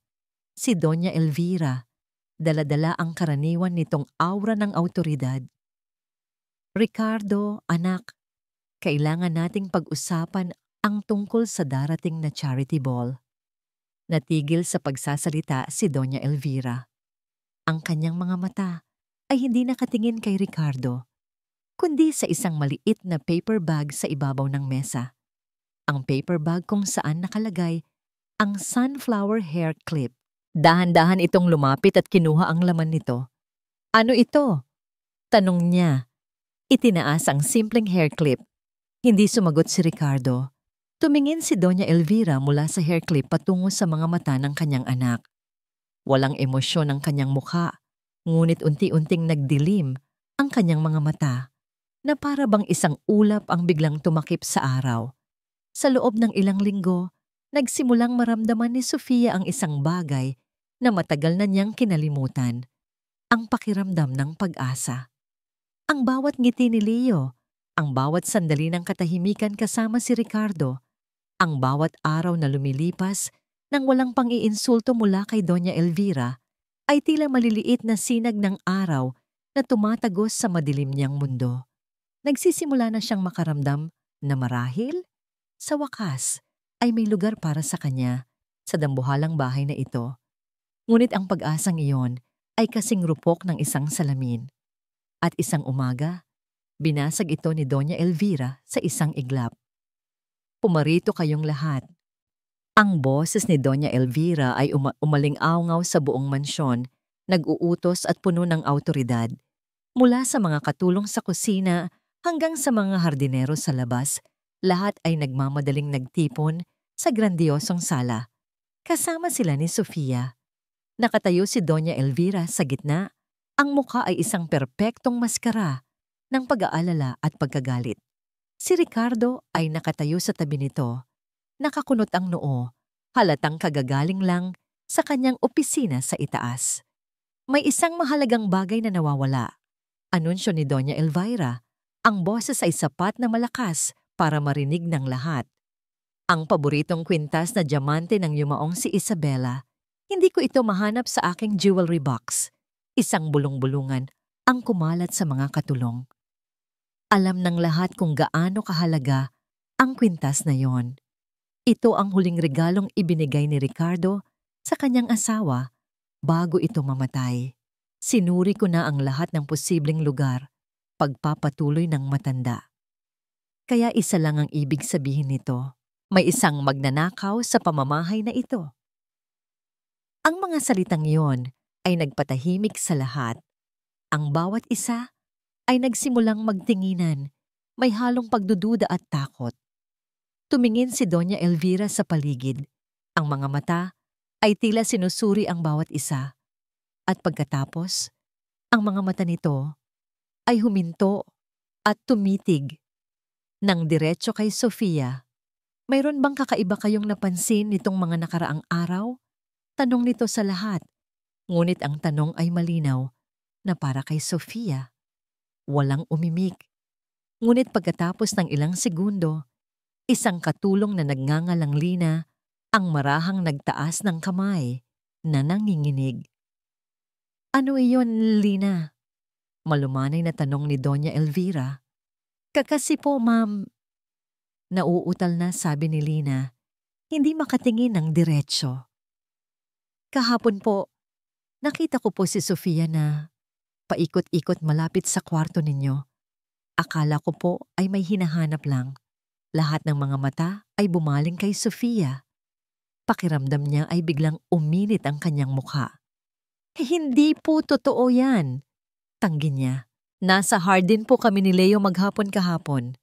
si Doña Elvira, dala-dala ang karaniwan nitong aura ng awtoridad. Ricardo, anak, kailangan nating pag-usapan ang tungkol sa darating na charity ball. Natigil sa pagsasalita si Doña Elvira. Ang kanyang mga mata ay hindi nakatingin kay Ricardo, kundi sa isang maliit na paper bag sa ibabaw ng mesa. Ang paper bag kung saan nakalagay ang sunflower hair clip. Dahan-dahan itong lumapit at kinuha ang laman nito. Ano ito? Tanong niya. Itinaas ang simpleng hair clip. Hindi sumagot si Ricardo. Tumingin si Doña Elvira mula sa hair clip patungo sa mga mata ng kanyang anak. Walang emosyon ang kanyang mukha, ngunit unti-unting nagdilim ang kanyang mga mata, na para bang isang ulap ang biglang tumakip sa araw. Sa loob ng ilang linggo, nagsimulang maramdaman ni Sofia ang isang bagay na matagal na niyang kinalimutan, ang pakiramdam ng pag-asa. Ang bawat ngiti ni Leo, ang bawat sandali ng katahimikan kasama si Ricardo, Ang bawat araw na lumilipas nang walang pang-iinsulto mula kay Doña Elvira ay tila maliliit na sinag ng araw na tumatagos sa madilim niyang mundo. Nagsisimula na siyang makaramdam na marahil, sa wakas, ay may lugar para sa kanya sa dambuhalang bahay na ito. Ngunit ang pag-asang iyon ay kasing rupok ng isang salamin. At isang umaga, binasag ito ni Doña Elvira sa isang iglap. Pumarito kayong lahat. Ang boses ni Doña Elvira ay umaling-awngaw sa buong mansyon, nag-uutos at puno ng awtoridad. Mula sa mga katulong sa kusina hanggang sa mga hardinero sa labas, lahat ay nagmamadaling nagtipon sa grandiosong sala. Kasama sila ni Sofia. Nakatayo si Doña Elvira sa gitna. Ang mukha ay isang perpektong maskara ng pag-aalala at pagkagalit. Si Ricardo ay nakatayo sa tabi nito. Nakakunot ang noo, halatang kagagaling lang sa kanyang opisina sa itaas. May isang mahalagang bagay na nawawala. Anunsyo ni Doña Elvira. Ang boses ay sapat na malakas para marinig ng lahat. Ang paboritong kwintas na diamante ng yumaong si Isabela. Hindi ko ito mahanap sa aking jewelry box. Isang bulong-bulungan ang kumalat sa mga katulong. Alam ng lahat kung gaano kahalaga ang kwintas na yon. Ito ang huling regalong ibinigay ni Ricardo sa kanyang asawa bago ito mamatay. Sinuri ko na ang lahat ng posibleng lugar, pagpapatuloy ng matanda. Kaya isa lang ang ibig sabihin nito. May isang magnanakaw sa pamamahay na ito. Ang mga salitang yon ay nagpatahimik sa lahat. Ang bawat isa ay nagsimulang magtinginan, may halong pagdududa at takot. Tumingin si Doña Elvira sa paligid. Ang mga mata ay tila sinusuri ang bawat isa. At pagkatapos, ang mga mata nito ay huminto at tumitig. Nang diretso kay Sofia, mayroon bang kakaiba kayong napansin nitong mga nakaraang araw? Tanong nito sa lahat. Ngunit ang tanong ay malinaw na para kay Sofia. Walang umimik. Ngunit pagkatapos ng ilang segundo, isang katulong na nagngangalang Lina ang marahang nagtaas ng kamay na nanginginig. Ano iyon, Lina? Malumanay na tanong ni Doña Elvira. Kakasi po, ma'am. Nauutal na sabi ni Lina, hindi makatingin ng diretsyo. Kahapon po, nakita ko po si Sofia na paikot-ikot malapit sa kwarto ninyo. Akala ko po ay may hinahanap lang. Lahat ng mga mata ay bumaling kay Sofia. Pakiramdam niya ay biglang uminit ang kanyang mukha. Hindi po totoo yan. Tanggi niya. Nasa Hardin po kami ni Leo maghapon kahapon.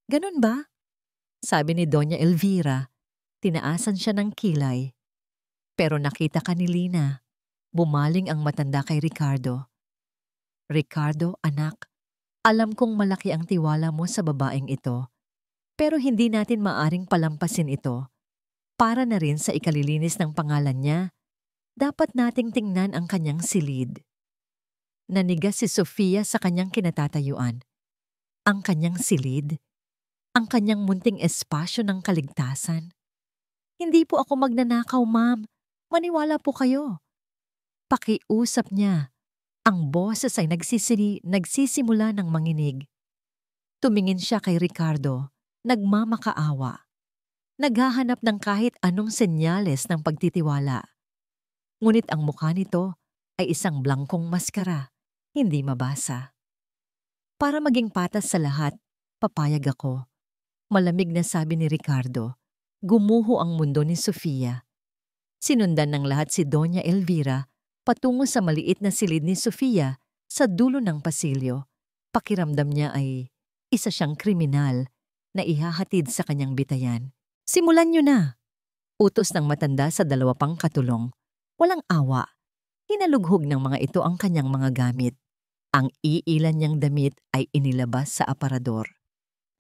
Ganun ba? Sabi ni Doña Elvira. Tinaasan siya ng kilay. Pero nakita ka ni Lina. Bumaling ang matanda kay Ricardo. Ricardo, anak, alam kong malaki ang tiwala mo sa babaeng ito, pero hindi natin maaring palampasin ito. Para na rin sa ikalilinis ng pangalan niya, dapat nating tingnan ang kanyang silid. Nanigas si Sofia sa kanyang kinatatayuan. Ang kanyang silid? Ang kanyang munting espasyo ng kaligtasan? Hindi po ako magnanakaw, ma'am. Maniwala po kayo. Pakiusap niya. Ang boses ay nagsisimula ng manginig. Tumingin siya kay Ricardo, nagmamakaawa. Naghahanap ng kahit anong senyales ng pagtitiwala. Ngunit ang mukha nito ay isang blangkong maskara, hindi mabasa. Para maging patas sa lahat, papayag ako. Malamig na sabi ni Ricardo, gumuho ang mundo ni Sofia. Sinundan ng lahat si Doña Elvira patungo sa maliit na silid ni Sofia sa dulo ng pasilyo. Pakiramdam niya ay isa siyang kriminal na ihahatid sa kanyang bitayan. Simulan niyo na! Utos ng matanda sa dalawa pang katulong. Walang awa. Hinalughog ng mga ito ang kanyang mga gamit. Ang iilan niyang damit ay inilabas sa aparador.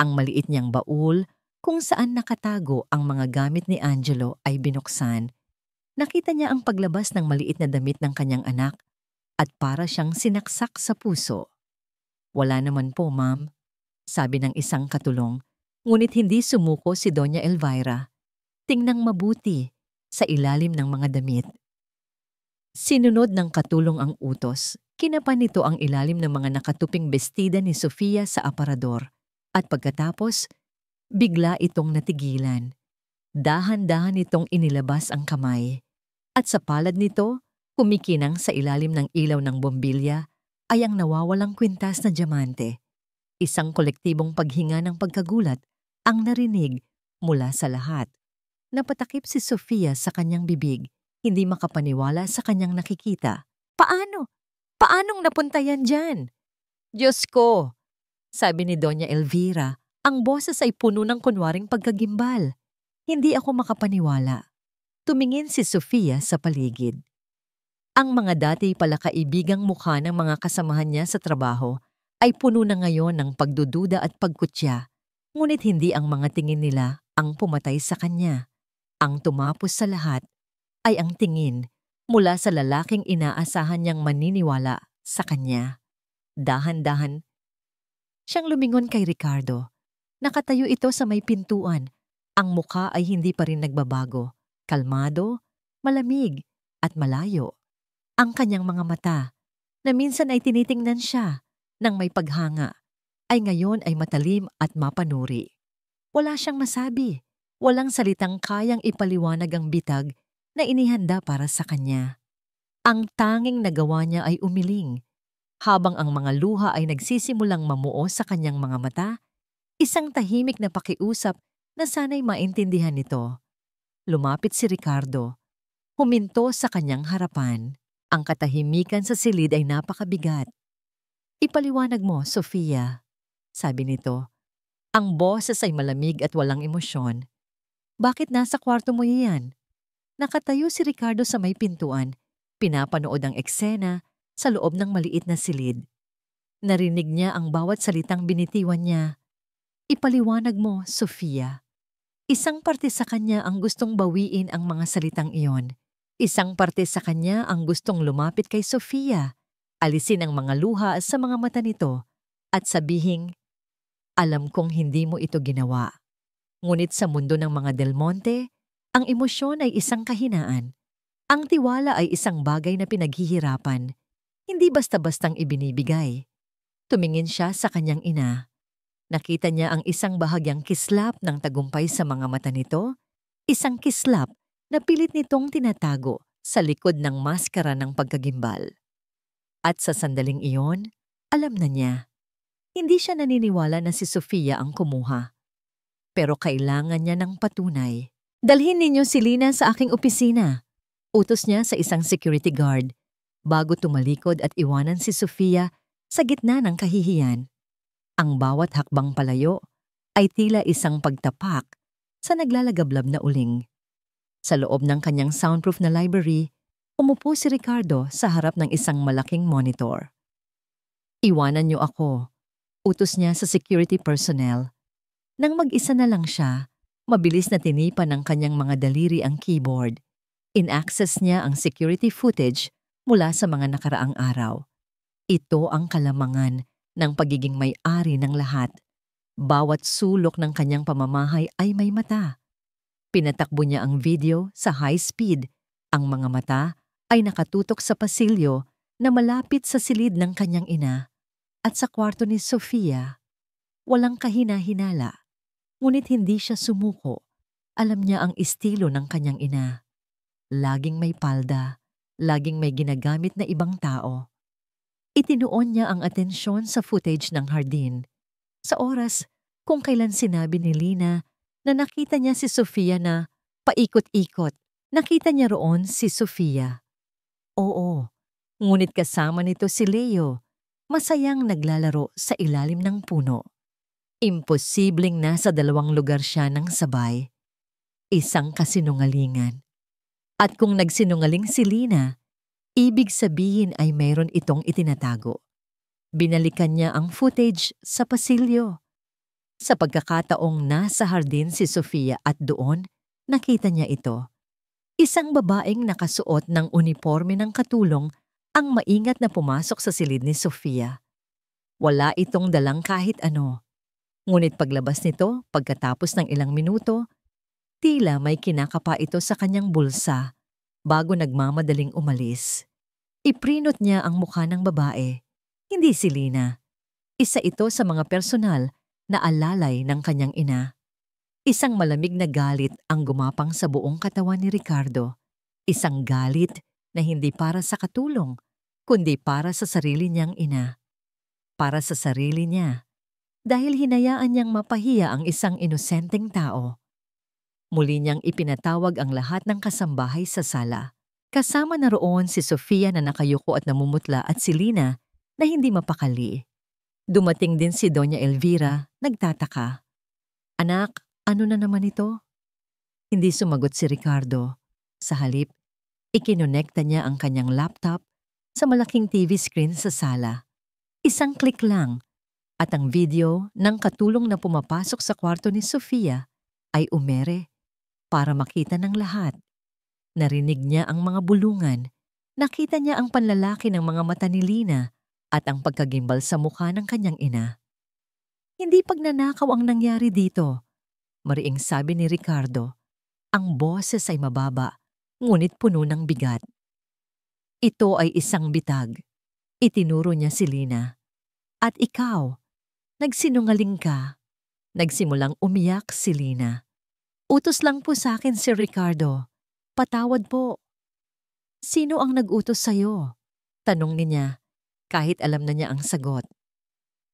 Ang maliit niyang baul kung saan nakatago ang mga gamit ni Angelo ay binuksan. Nakita niya ang paglabas ng maliit na damit ng kanyang anak at para siyang sinaksak sa puso. Wala naman po, ma'am, sabi ng isang katulong. Ngunit hindi sumuko si Doña Elvira. Tingnang mabuti sa ilalim ng mga damit. Sinunod ng katulong ang utos. Kinapan nito ang ilalim ng mga nakatuping bestida ni Sofia sa aparador. At pagkatapos, bigla itong natigilan. Dahan-dahan itong inilabas ang kamay. At sa palad nito, kumikinang sa ilalim ng ilaw ng bombilya ay ang nawawalang kwintas na diamante. Isang kolektibong paghinga ng pagkagulat ang narinig mula sa lahat. Napatakip si Sofia sa kanyang bibig, hindi makapaniwala sa kanyang nakikita. Paano? Paanong napunta yan dyan? Diyos ko! Sabi ni Doña Elvira, ang boses ay puno ng kunwaring pagkagimbal. Hindi ako makapaniwala. Tumingin si Sofia sa paligid. Ang mga dati pala kaibigang mukha ng mga kasamahan niya sa trabaho ay puno na ngayon ng pagdududa at pagkutya. Ngunit hindi ang mga tingin nila ang pumatay sa kanya. Ang tumapos sa lahat ay ang tingin mula sa lalaking inaasahan niyang maniniwala sa kanya. Dahan-dahan siyang lumingon kay Ricardo. Nakatayo ito sa may pintuan. Ang mukha ay hindi pa rin nagbabago. Kalmado, malamig, at malayo. Ang kanyang mga mata, na minsan ay tinitingnan siya nang may paghanga, ay ngayon ay matalim at mapanuri. Wala siyang masabi. Walang salitang kayang ipaliwanag ang bitag na inihanda para sa kanya. Ang tanging nagawa niya ay umiling. Habang ang mga luha ay nagsisimulang mamuo sa kanyang mga mata, isang tahimik na pakiusap na sana'y maintindihan nito. Lumapit si Ricardo. Huminto sa kanyang harapan. Ang katahimikan sa silid ay napakabigat. Ipaliwanag mo, Sofia, sabi nito. Ang boses ay malamig at walang emosyon. Bakit nasa kwarto mo yan? Nakatayo si Ricardo sa may pintuan, pinapanood ang eksena sa loob ng maliit na silid. Narinig niya ang bawat salitang binitiwan niya. Ipaliwanag mo, Sofia. Isang parte sa kanya ang gustong bawiin ang mga salitang iyon. Isang parte sa kanya ang gustong lumapit kay Sofia, alisin ang mga luha sa mga mata nito, at sabihing, alam kong hindi mo ito ginawa. Ngunit sa mundo ng mga Del Monte, ang emosyon ay isang kahinaan. Ang tiwala ay isang bagay na pinaghihirapan, hindi basta-bastang ibinibigay. Tumingin siya sa kanyang ina. Nakita niya ang isang bahagyang kislap ng tagumpay sa mga mata nito, isang kislap na pilit nitong tinatago sa likod ng maskara ng pagkagimbal. At sa sandaling iyon, alam na niya. Hindi siya naniniwala na si Sofia ang kumuha. Pero kailangan niya ng patunay. Dalhin ninyo si Lina sa aking opisina. Utos niya sa isang security guard bago tumalikod at iwanan si Sofia sa gitna ng kahihiyan. Ang bawat hakbang palayo ay tila isang pagtapak sa naglalagablab na uling. Sa loob ng kanyang soundproof na library, umupo si Ricardo sa harap ng isang malaking monitor. Iwanan niyo ako, utos niya sa security personnel. Nang mag-isa na lang siya, mabilis na tinipan ng kanyang mga daliri ang keyboard. In-access niya ang security footage mula sa mga nakaraang araw. Ito ang kalamangan ng pagiging may-ari ng lahat. Bawat sulok ng kanyang pamamahay ay may mata. Pinatakbo niya ang video sa high speed. Ang mga mata ay nakatutok sa pasilyo na malapit sa silid ng kanyang ina. At sa kwarto ni Sofia, walang kahina-hinala. Ngunit hindi siya sumuko. Alam niya ang estilo ng kanyang ina. Laging may palda, laging may ginagamit na ibang tao. Itinuon niya ang atensyon sa footage ng hardin. Sa oras kung kailan sinabi ni Lina na nakita niya si Sofia na paikot-ikot. Nakita niya roon si Sofia. Oo, ngunit kasama nito si Leo, masayang naglalaro sa ilalim ng puno. Imposibleng nasa dalawang lugar siya ng sabay. Isang kasinungalingan. At kung nagsinungaling si Lina, ibig sabihin ay mayroon itong itinatago. Binalikan niya ang footage sa pasilyo. Sa pagkakataong nasa hardin si Sofia at doon, nakita niya ito. Isang babaeng nakasuot ng uniforme ng katulong ang maingat na pumasok sa silid ni Sofia. Wala itong dalang kahit ano. Ngunit paglabas nito, pagkatapos ng ilang minuto, tila may kinakapa ito sa kanyang bulsa bago nagmamadaling umalis. Iprinot niya ang mukha ng babae, hindi si Lina. Isa ito sa mga personal na alalay ng kanyang ina. Isang malamig na galit ang gumapang sa buong katawan ni Ricardo. Isang galit na hindi para sa katulong, kundi para sa sarili niyang ina. Para sa sarili niya, dahil hinayaan niyang mapahiya ang isang inosenteng tao. Muli niyang ipinatawag ang lahat ng kasambahay sa sala. Kasama na roon si Sofia na nakayuko at namumutla at si Lina na hindi mapakali. Dumating din si Doña Elvira, nagtataka. "Anak, ano na naman ito?" Hindi sumagot si Ricardo. Sa halip, ikinonekta niya ang kanyang laptop sa malaking TV screen sa sala. Isang click lang at ang video ng katulong na pumapasok sa kwarto ni Sofia ay umere para makita ng lahat. Narinig niya ang mga bulungan, nakita niya ang panlalaki ng mga mata ni Lina at ang pagkagimbal sa mukha ng kanyang ina. "Hindi pagnanakaw ang nangyari dito," mariing sabi ni Ricardo. Ang boses ay mababa, ngunit puno ng bigat. "Ito ay isang bitag," itinuro niya si Lina. "At ikaw, nagsinungaling ka." Nagsimulang umiyak si Lina. "Utos lang po sa akin si Ricardo. Patawad po." "Sino ang nag-utos sa'yo?" tanong niya, kahit alam na niya ang sagot.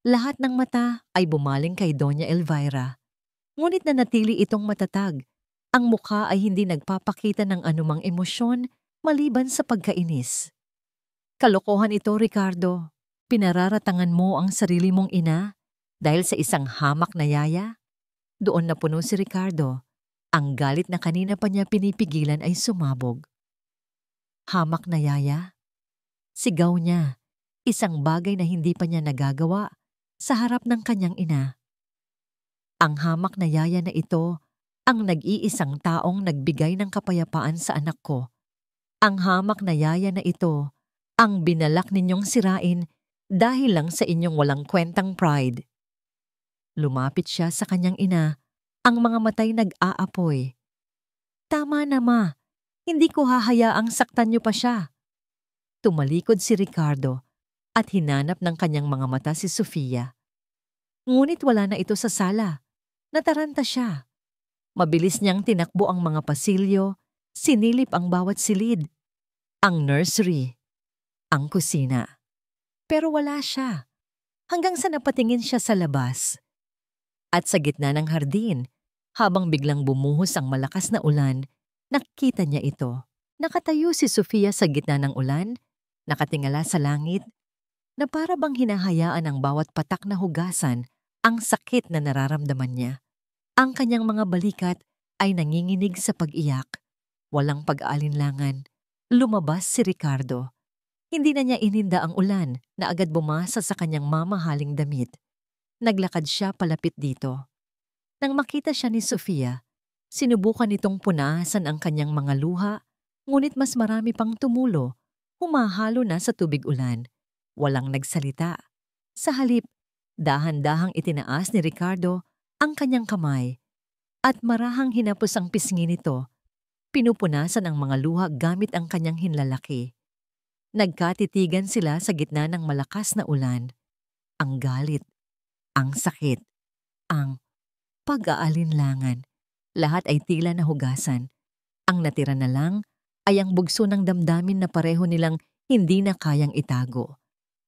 Lahat ng mata ay bumaling kay Doña Elvira. Ngunit nanatili itong matatag. Ang mukha ay hindi nagpapakita ng anumang emosyon maliban sa pagkainis. "Kalokohan ito, Ricardo. Pinararatangan mo ang sarili mong ina dahil sa isang hamak na yaya?" Doon napuno si Ricardo. Ang galit na kanina pa niya pinipigilan ay sumabog. Hamak na yaya? Sigaw niya, isang bagay na hindi pa niya nagagawa sa harap ng kanyang ina. Ang hamak na yaya na ito ang nag-iisang taong nagbigay ng kapayapaan sa anak ko. Ang hamak na yaya na ito ang binalak ninyong sirain dahil lang sa inyong walang kwentang pride. Lumapit siya sa kanyang ina, ang mga matay nag-aapoy. "Tama na, Ma. Hindi ko hahayaang saktan niyo pa siya." Tumalikod si Ricardo at hinanap ng kanyang mga mata si Sofia. Ngunit wala na ito sa sala. Nataranta siya. Mabilis niyang tinakbo ang mga pasilyo, sinilip ang bawat silid, ang nursery, ang kusina. Pero wala siya, hanggang sa napatingin siya sa labas. At sa gitna ng hardin, habang biglang bumuhos ang malakas na ulan, nakita niya ito. Nakatayo si Sofia sa gitna ng ulan, nakatingala sa langit, na para bang hinahayaan ang bawat patak na hugasan ang sakit na nararamdaman niya. Ang kanyang mga balikat ay nanginginig sa pag-iyak. Walang pag-aalinlangan. Lumabas si Ricardo. Hindi na niya ininda ang ulan na agad bumasa sa kanyang mamahaling damit. Naglakad siya palapit dito. Nang makita siya ni Sofia, sinubukan nitong punasan ang kanyang mga luha, ngunit mas marami pang tumulo, humahalo na sa tubig ulan. Walang nagsalita. Sa halip, dahan-dahang itinaas ni Ricardo ang kanyang kamay at marahang hinapos ang pisngi nito. Pinupunasan ang mga luha gamit ang kanyang hinlalaki. Nagkatitigan sila sa gitna ng malakas na ulan. Ang galit, ang sakit, ang pag-aalinlangan. Lahat ay tila nahugasan. Ang natira na lang ay ang bugso ng damdamin na pareho nilang hindi na kayang itago.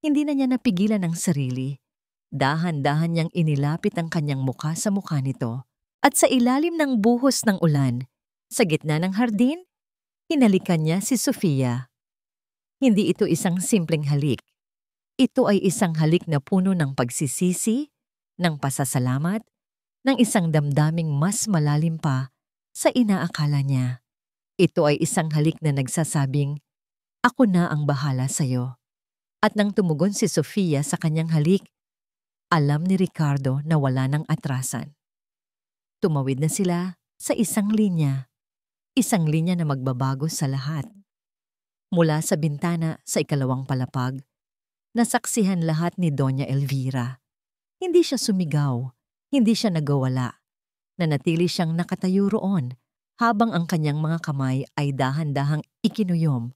Hindi na niya napigilan ang sarili. Dahan-dahan niyang inilapit ang kanyang mukha sa mukha nito. At sa ilalim ng buhos ng ulan, sa gitna ng hardin, hinalikan niya si Sofia. Hindi ito isang simpleng halik. Ito ay isang halik na puno ng pagsisisi, ng pasasalamat, ng isang damdaming mas malalim pa sa inaakala niya. Ito ay isang halik na nagsasabing, "Ako na ang bahala sa'yo." At nang tumugon si Sofia sa kanyang halik, alam ni Ricardo na wala ng atrasan. Tumawid na sila sa isang linya na magbabago sa lahat. Mula sa bintana sa ikalawang palapag, nasaksihan lahat ni Doña Elvira. Hindi siya sumigaw, Hindi siya nagawala. Nanatili siyang nakatayo roon habang ang kanyang mga kamay ay dahan-dahang ikinuyom.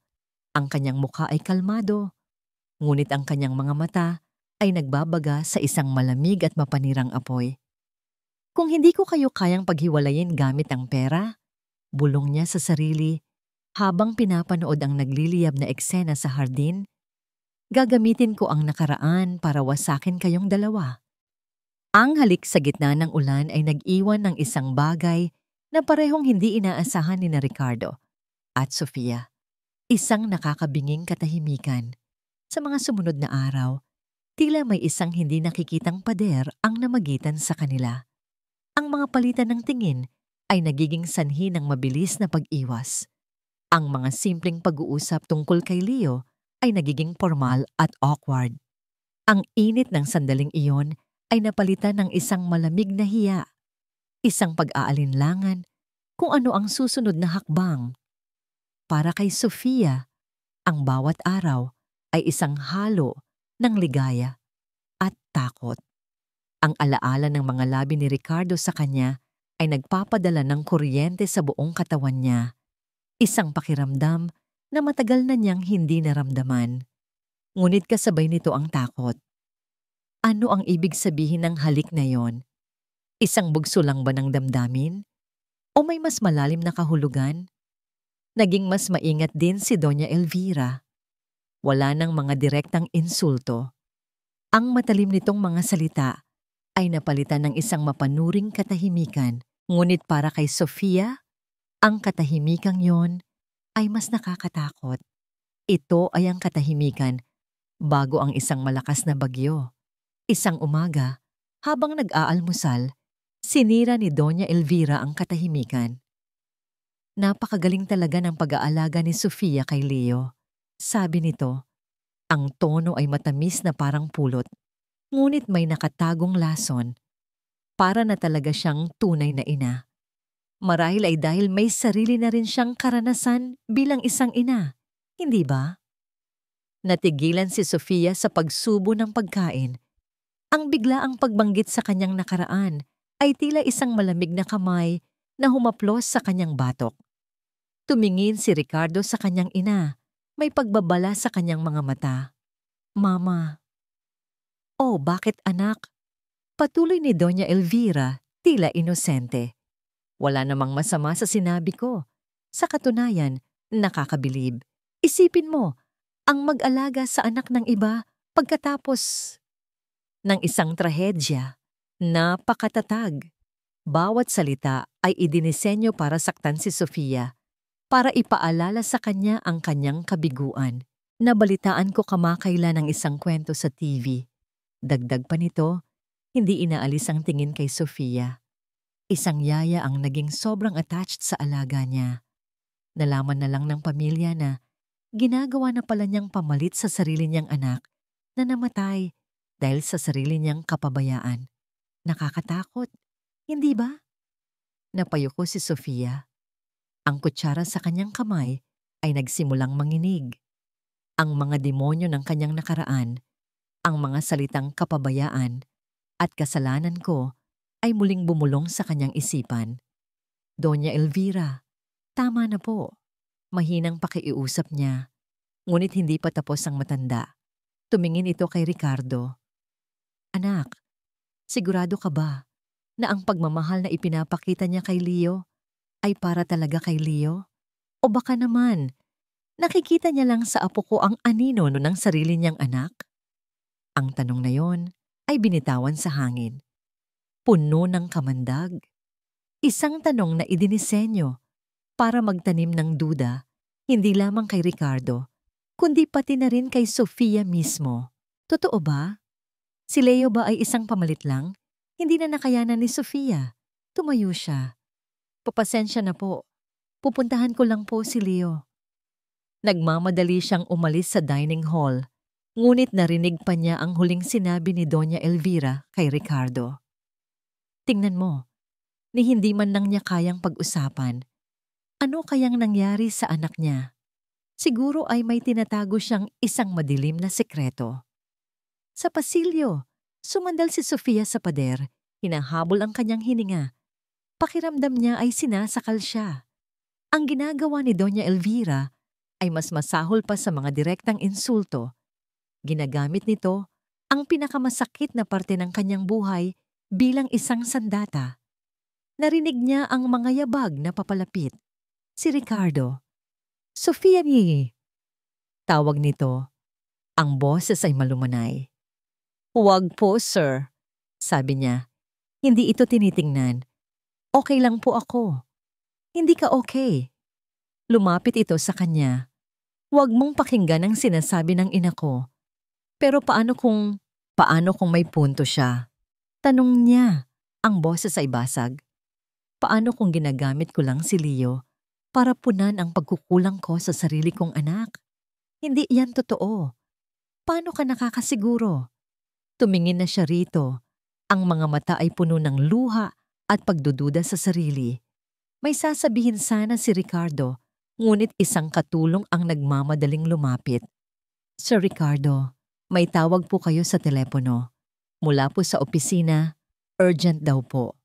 Ang kanyang mukha ay kalmado, ngunit ang kanyang mga mata ay nagbabaga sa isang malamig at mapanirang apoy. Kung hindi ko kayo kayang paghiwalayin gamit ang pera, bulong niya sa sarili habang pinapanood ang nagliliyab na eksena sa hardin, gagamitin ko ang nakaraan para wasakin kayong dalawa. Ang halik sa gitna ng ulan ay nag-iwan ng isang bagay na parehong hindi inaasahan ni Ricardo at Sofia. Isang nakakabinging katahimikan. Sa mga sumunod na araw, tila may isang hindi nakikitang pader ang namagitan sa kanila. Ang mga palitan ng tingin ay nagiging sanhi ng mabilis na pag-iwas. Ang mga simpleng pag-uusap tungkol kay Leo ay nagiging formal at awkward. Ang init ng sandaling iyon ay napalitan ng isang malamig na hiya, isang pag-aalinlangan kung ano ang susunod na hakbang. Para kay Sofia, ang bawat araw ay isang halo ng ligaya at takot. Ang alaala ng mga labi ni Ricardo sa kanya ay nagpapadala ng kuryente sa buong katawan niya, isang pakiramdam na matagal na niyang hindi naramdaman. Ngunit kasabay nito ang takot. Ano ang ibig sabihin ng halik na yon? Isang bugso lang ba ng damdamin? O may mas malalim na kahulugan? Naging mas maingat din si Doña Elvira. Wala nang mga direktang insulto. Ang matalim nitong mga salita ay napalitan ng isang mapanuring katahimikan. Ngunit para kay Sofia, ang katahimikang yon ay mas nakakatakot. Ito ay ang katahimikan bago ang isang malakas na bagyo. Isang umaga, habang nag-aalmusal, sinira ni Doña Elvira ang katahimikan. Napakagaling talaga ng pag-aalaga ni Sofia kay Leo. Sabi nito, ang tono ay matamis na parang pulot, ngunit may nakatagong lason. Para na talaga siyang tunay na ina. Marahil ay dahil may sarili na rin siyang karanasan bilang isang ina, hindi ba? Natigilan si Sofia sa pagsubo ng pagkain. Ang biglaang pagbanggit sa kanyang nakaraan ay tila isang malamig na kamay na humaplos sa kanyang batok. Tumingin si Ricardo sa kanyang ina, may pagbabala sa kanyang mga mata. Mama. Oh, bakit anak? Patuloy ni Doña Elvira, tila inosente. Wala namang masama sa sinabi ko. Sa katunayan, nakakabilib. Isipin mo, ang mag-alaga sa anak ng iba pagkatapos ng isang trahedya. Napakatatag. Bawat salita ay idinisenyo para saktan si Sofia, para ipaalala sa kanya ang kanyang kabiguan. Nabalitaan ko kamakailan ng isang kwento sa TV. Dagdag pa nito, hindi inaalis ang tingin kay Sofia. Isang yaya ang naging sobrang attached sa alaga niya. Nalaman na lang ng pamilya na ginagawa na pala niyang pamalit sa sarili niyang anak na namatay dahil sa sarili niyang kapabayaan. Nakakatakot, hindi ba? Napayuko si Sofia. Ang kutsara sa kanyang kamay ay nagsimulang manginig. Ang mga demonyo ng kanyang nakaraan, ang mga salitang kapabayaan at kasalanan ko ay muling bumulong sa kanyang isipan. Doña Elvira, tama na po. Mahinang pakiusap niya. Ngunit hindi pa tapos ang matanda. Tumingin ito kay Ricardo. Anak, sigurado ka ba na ang pagmamahal na ipinapakita niya kay Leo ay para talaga kay Leo? O baka naman, nakikita niya lang sa apo ko ang anino ng sarili niyang anak? Ang tanong na yon ay binitawan sa hangin. Puno ng kamandag. Isang tanong na idinisenyo para magtanim ng duda, hindi lamang kay Ricardo, kundi pati na rin kay Sofia mismo. Totoo ba? Si Leo ba ay isang pamalit lang? Hindi na nakayanan ni Sofia. Tumayo siya. Papasensya na po. Pupuntahan ko lang po si Leo. Nagmamadali siyang umalis sa dining hall, ngunit narinig pa niya ang huling sinabi ni Doña Elvira kay Ricardo. Tingnan mo, ni hindi man lang niya kayang pag-usapan. Ano kayang nangyari sa anak niya? Siguro ay may tinatago siyang isang madilim na sekreto. Sa pasilyo, sumandal si Sofia sa pader, Hinahabol ang kanyang hininga. Pakiramdam niya ay sinasakal siya. Ang ginagawa ni Doña Elvira ay mas masahol pa sa mga direktang insulto. Ginagamit nito ang pinakamasakit na parte ng kanyang buhay bilang isang sandata. Narinig niya ang mga yabag na papalapit. Si Ricardo. Sofia ni. Tawag nito. Ang boses ay malumanay. Huwag po, sir. Sabi niya. Hindi ito tinitingnan. Okay lang po ako. Hindi ka okay. Lumapit ito sa kanya. Huwag mong pakinggan ang sinasabi ng ina ko. Pero paano kung may punto siya? Tanong niya. Ang boses ay basag. Paano kung ginagamit ko lang si Leo para punan ang pagkukulang ko sa sarili kong anak? Hindi yan totoo. Paano ka nakakasiguro? Tumingin na siya rito. Ang mga mata ay puno ng luha at pagdududa sa sarili. May sasabihin sana si Ricardo, ngunit isang katulong ang nagmamadaling lumapit. Sir Ricardo, may tawag po kayo sa telepono. Mula po sa opisina, urgent daw po.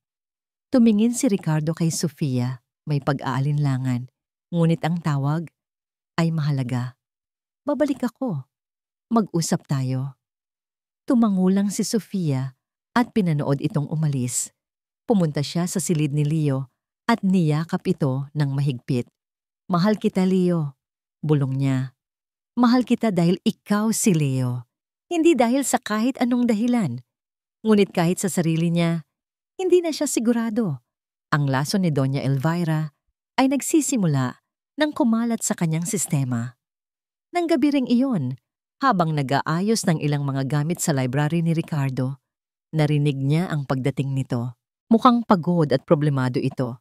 Tumingin si Ricardo kay Sofia, may pag-aalinlangan. Ngunit ang tawag ay mahalaga. Babalik ako. Mag-usap tayo. Tumangulang si Sofia at pinanood itong umalis. Pumunta siya sa silid ni Leo at niyakap ito ng mahigpit. Mahal kita, Leo. Bulong niya. Mahal kita dahil ikaw si Leo. Hindi dahil sa kahit anong dahilan. Ngunit kahit sa sarili niya, hindi na siya sigurado. Ang laso ni Doña Elvira ay nagsisimula nang kumalat sa kanyang sistema. Nang gabi ring iyon, habang nag-aayos ng ilang mga gamit sa library ni Ricardo, narinig niya ang pagdating nito. Mukhang pagod at problemado ito.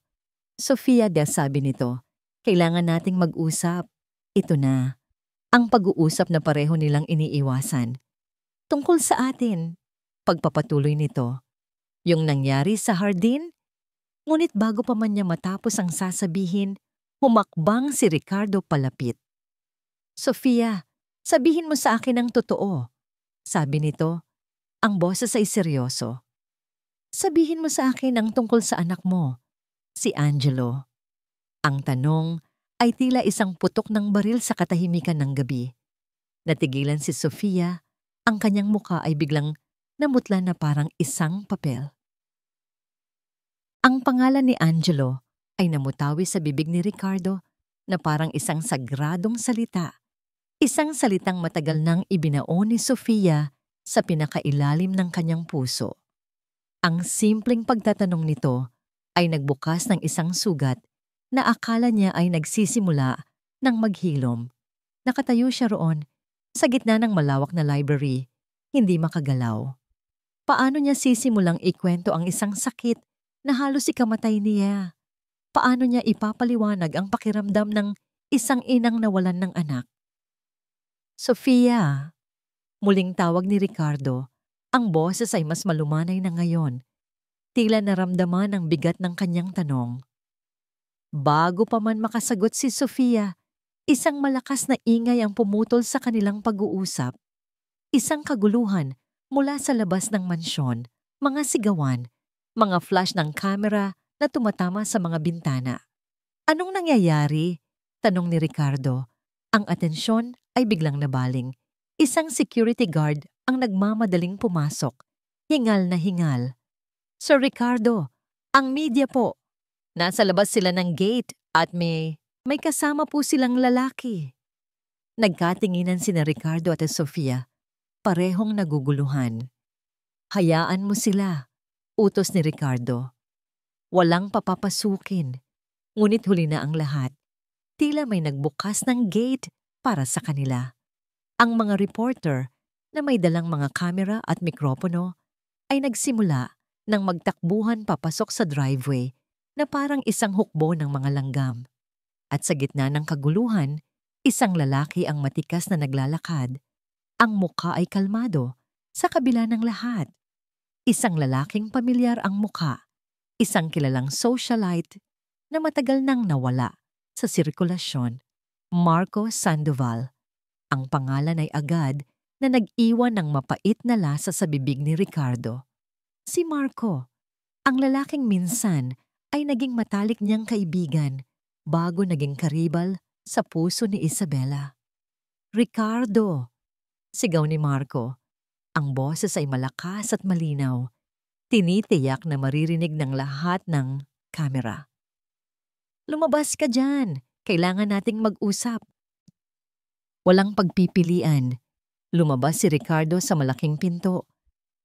Sofia, sabi nito, kailangan nating mag-usap. Ito na. Ang pag-uusap na pareho nilang iniiwasan. Tungkol sa atin, pagpapatuloy nito. Yung nangyari sa hardin? Ngunit bago pa man niya matapos ang sasabihin, humakbang si Ricardo palapit. Sofia, sabihin mo sa akin ang totoo. Sabi nito, ang boses ay seryoso. Sabihin mo sa akin ang tungkol sa anak mo, si Angelo. Ang tanong ay tila isang putok ng baril sa katahimikan ng gabi. Natigilan si Sofia, ang kanyang muka ay biglang namutla na parang isang papel. Ang pangalan ni Angelo ay namutawi sa bibig ni Ricardo na parang isang sagradong salita. Isang salitang matagal nang ibinaon ni Sofia sa pinakailalim ng kanyang puso. Ang simpleng pagtatanong nito ay nagbukas ng isang sugat na akala niya ay nagsisimula ng maghilom. Nakatayo siya roon sa gitna ng malawak na library, hindi makagalaw. Paano niya sisimulang ikwento ang isang sakit na halos ikamatay niya? Paano niya ipapaliwanag ang pakiramdam ng isang inang nawalan ng anak? Sofia, muling tawag ni Ricardo. Ang boses ay mas malumanay na ngayon. Tila naramdaman ang bigat ng kanyang tanong. Bago pa man makasagot si Sofia, isang malakas na ingay ang pumutol sa kanilang pag-uusap. Isang kaguluhan mula sa labas ng mansyon, mga sigawan, mga flash ng kamera na tumatama sa mga bintana. Anong nangyayari? Tanong ni Ricardo. Ang atensyon ay biglang nabaling. Isang security guard ang nagmamadaling pumasok. Hingal na hingal. Sir Ricardo, ang media po. Nasa labas sila ng gate at may kasama po silang lalaki. Nagkatinginan sina Ricardo at Sofia. Parehong naguguluhan. Hayaan mo sila, utos ni Ricardo. Walang papapasukin. Ngunit huli na ang lahat. Tila may nagbukas ng gate para sa kanila. Ang mga reporter na may dalang mga kamera at mikropono ay nagsimula ng magtakbuhan papasok sa driveway na parang isang hukbo ng mga langgam. At sa gitna ng kaguluhan, isang lalaki ang matikas na naglalakad. Ang mukha ay kalmado sa kabila ng lahat. Isang lalaking pamilyar ang mukha. Isang kilalang socialite na matagal nang nawala sa sirkulasyon, Marco Sandoval. Ang pangalan ay agad na nag-iwan ng mapait na lasa sa bibig ni Ricardo. Si Marco, Ang lalaking minsan ay naging matalik niyang kaibigan bago naging karibal sa puso ni Isabela. "Ricardo!" sigaw ni Marco. Ang boses ay malakas at malinaw. Tinitiyak na maririnig ng lahat ng kamera. "Lumabas ka dyan! Kailangan nating mag-usap." Walang pagpipilian. Lumabas si Ricardo sa malaking pinto.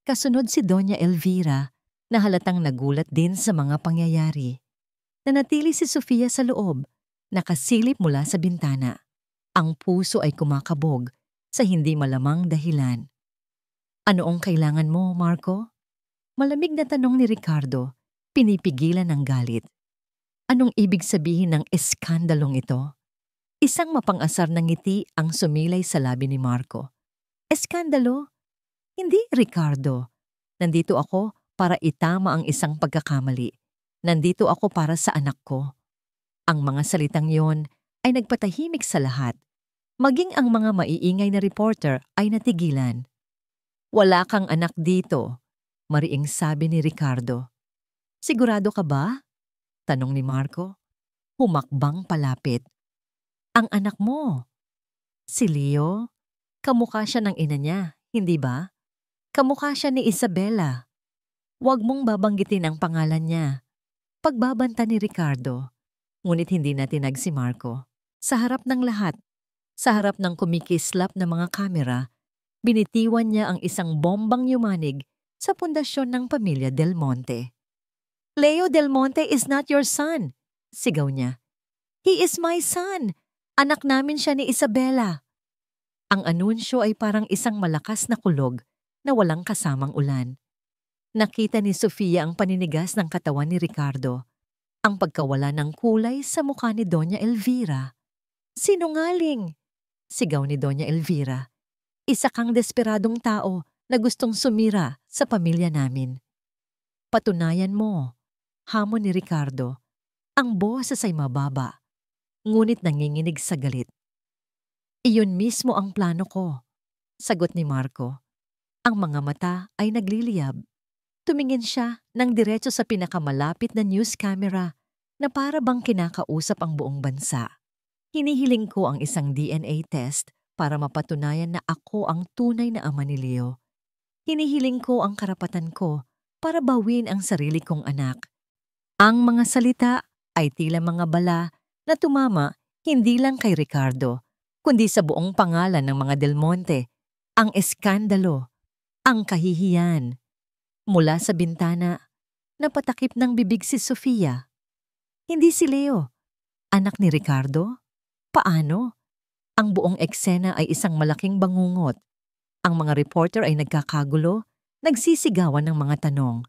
Kasunod si Doña Elvira na halatang nagulat din sa mga pangyayari. Nanatili si Sofia sa loob, nakasilip mula sa bintana. Ang puso ay kumakabog sa hindi malamang dahilan. "Ano ang kailangan mo, Marco?" Malamig na tanong ni Ricardo, pinipigilan ng galit. Anong ibig sabihin ng eskandalong ito? Isang mapang-asar na ngiti ang sumilay sa labi ni Marco. "Eskandalo? Hindi, Ricardo. Nandito ako para itama ang isang pagkakamali. Nandito ako para sa anak ko." Ang mga salitang yon ay nagpatahimik sa lahat. Maging ang mga maiingay na reporter ay natigilan. "Wala kang anak dito," mariing sabi ni Ricardo. "Sigurado ka ba?" tanong ni Marco. Humakbang palapit. "Ang anak mo, si Leo, kamukha siya ng ina niya, hindi ba? Kamukha siya ni Isabela. Huwag mong babanggitin ang pangalan niya." Pagbabanta ni Ricardo, ngunit hindi na tinag si Marco. Sa harap ng lahat, sa harap ng kumikislap na mga kamera, binitiwan niya ang isang bombang yumanig sa pundasyon ng pamilya Del Monte. "Leo Del Monte is not your son," sigaw niya. "He is my son. Anak namin siya ni Isabela." Ang anunsyo ay parang isang malakas na kulog na walang kasamang ulan. Nakita ni Sofia ang paninigas ng katawan ni Ricardo, ang pagkawala ng kulay sa mukha ni Doña Elvira. "Sinungaling!" sigaw ni Doña Elvira. "Isa kang desperadong tao na gustong sumira sa pamilya namin." "Patunayan mo," hamon ni Ricardo. Ang boses ay mababa, ngunit nanginginig sa galit. "Iyon mismo ang plano ko," sagot ni Marco. Ang mga mata ay nagliliyab. Tumingin siya ng diretso sa pinakamalapit na news camera na para bang kinakausap ang buong bansa. "Hinihiling ko ang isang DNA test para mapatunayan na ako ang tunay na ama ni Leo. Hinihiling ko ang karapatan ko para bawin ang sarili kong anak." Ang mga salita ay tila mga bala na tumama hindi lang kay Ricardo, kundi sa buong pangalan ng mga Del Monte. Ang eskandalo, ang kahihiyan. Mula sa bintana, napatakip ng bibig si Sofia. Hindi si Leo, anak ni Ricardo? Paano? Ang buong eksena ay isang malaking bangungot. Ang mga reporter ay nagkakagulo, nagsisigawan ng mga tanong.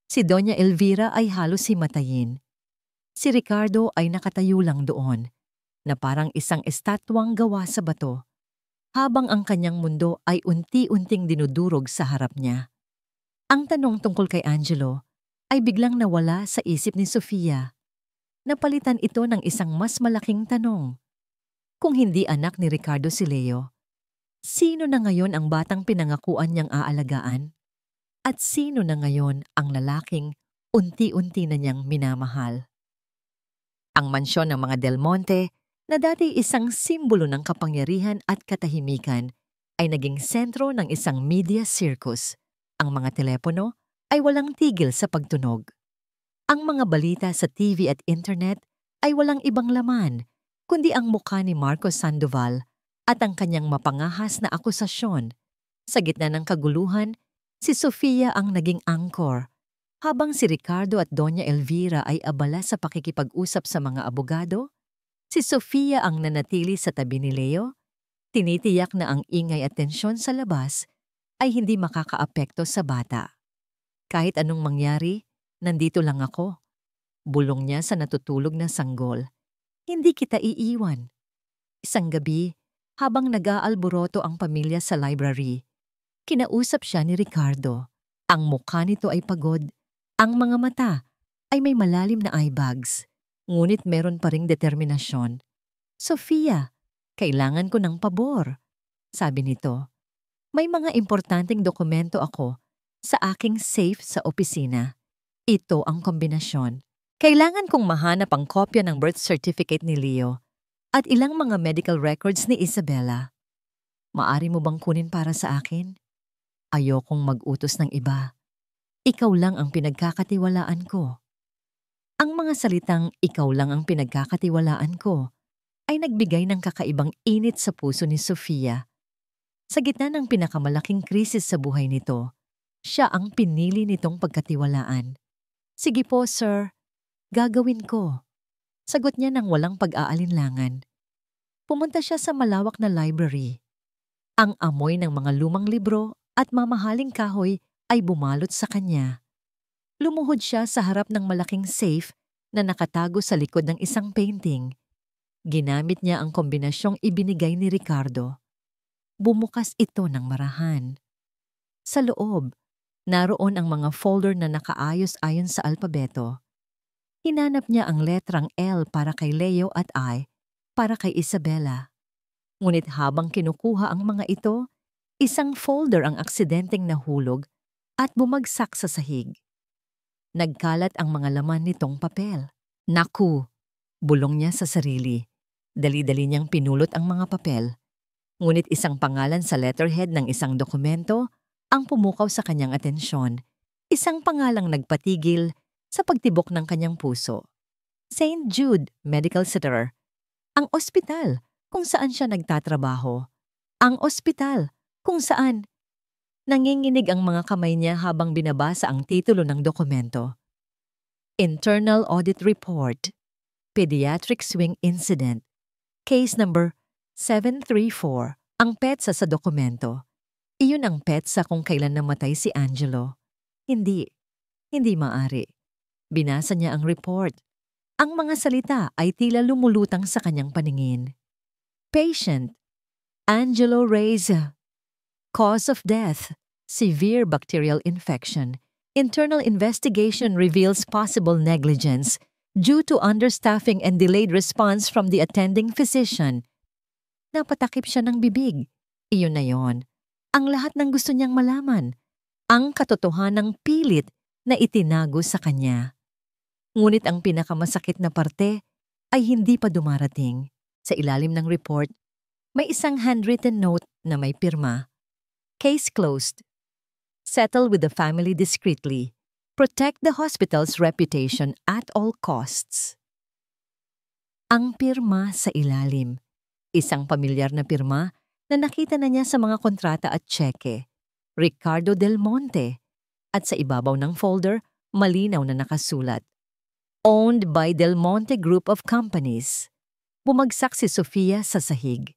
Si Doña Elvira ay halos himatayin. Si Ricardo ay nakatayo lang doon, na parang isang estatwang gawa sa bato, habang ang kanyang mundo ay unti-unting dinudurog sa harap niya. Ang tanong tungkol kay Angelo ay biglang nawala sa isip ni Sofia. Napalitan ito ng isang mas malaking tanong. Kung hindi anak ni Ricardo si Leo, sino na ngayon ang batang pinangakuan niyang aalagaan? At sino na ngayon ang lalaking unti-unti na niyang minamahal? Ang mansyon ng mga Del Monte, na dati isang simbolo ng kapangyarihan at katahimikan, ay naging sentro ng isang media circus. Ang mga telepono ay walang tigil sa pagtunog. Ang mga balita sa TV at internet ay walang ibang laman, kundi ang mukha ni Marco Sandoval at ang kanyang mapangahas na akusasyon. Sa gitna ng kaguluhan, si Sofia ang naging anchor, habang si Ricardo at Doña Elvira ay abala sa pakikipag-usap sa mga abogado. Si Sofia ang nanatili sa tabi ni Leo, tinitiyak na ang ingay at tensyon sa labas ay hindi makakaapekto sa bata. "Kahit anong mangyari, nandito lang ako," bulong niya sa natutulog na sanggol. "Hindi kita iiwan." Isang gabi, habang nag-aalboroto ang pamilya sa library, kinausap siya ni Ricardo. Ang mukha nito ay pagod, ang mga mata ay may malalim na eye bags, ngunit meron pa ring determinasyon. "Sofia, kailangan ko ng pabor," sabi nito. "May mga importanteng dokumento ako sa aking safe sa opisina. Ito ang kombinasyon. Kailangan kong mahanap ang kopya ng birth certificate ni Leo at ilang mga medical records ni Isabella. Maari mo bang kunin para sa akin? Ayokong mag-utos ng iba. Ikaw lang ang pinagkakatiwalaan ko. Ang mga salitang ikaw lang ang pinagkakatiwalaan ko ay nagbigay ng kakaibang init sa puso ni Sofia. Sa gitna ng pinakamalaking krisis sa buhay nito, siya ang pinili nitong pagkatiwalaan. Sige po, sir. Gagawin ko. Sagot niya ng walang pag-aalinlangan. Pumunta siya sa malawak na library. Ang amoy ng mga lumang libro at mamahaling kahoy ay bumalot sa kanya. Lumuhod siya sa harap ng malaking safe na nakatago sa likod ng isang painting. Ginamit niya ang kombinasyong ibinigay ni Ricardo. Bumukas ito ng marahan. Sa loob, naroon ang mga folder na nakaayos ayon sa alpabeto. Hinanap niya ang letrang L para kay Leo at I para kay Isabella. Ngunit habang kinukuha ang mga ito, isang folder ang aksidenteng nahulog at bumagsak sa sahig. Nagkalat ang mga laman nitong papel. Naku! Bulong niya sa sarili. Dali-dali niyang pinulot ang mga papel. Ngunit isang pangalan sa letterhead ng isang dokumento ang pumukaw sa kanyang atensyon. Isang pangalang nagpatigil sa pagtibok ng kanyang puso. St. Jude Medical Center. Ang ospital kung saan siya nagtatrabaho. Ang ospital kung saan. Nanginginig ang mga kamay niya habang binabasa ang titulo ng dokumento. Internal Audit Report. Pediatric Swing Incident. Case number 734. Ang petsa sa dokumento. Iyon ang petsa kung kailan namatay si Angelo. Hindi maari. Binasa niya ang report. Ang mga salita ay tila lumulutang sa kanyang paningin. Patient, Angelo Reyes. Cause of death, severe bacterial infection. Internal investigation reveals possible negligence due to understaffing and delayed response from the attending physician. Napatakip siya ng bibig. Iyon na yon. Ang lahat ng gusto niyang malaman. Ang katotohanang pilit na itinago sa kanya. Ngunit ang pinakamasakit na parte ay hindi pa dumarating. Sa ilalim ng report, may isang handwritten note na may pirma. Case closed. Settle with the family discreetly. Protect the hospital's reputation at all costs. Ang pirma sa ilalim. Isang pamilyar na pirma na nakita na niya sa mga kontrata at tseke. Ricardo Del Monte. At sa ibabaw ng folder, malinaw na nakasulat. Owned by Del Monte Group of Companies. Bumagsak si Sofia sa sahig.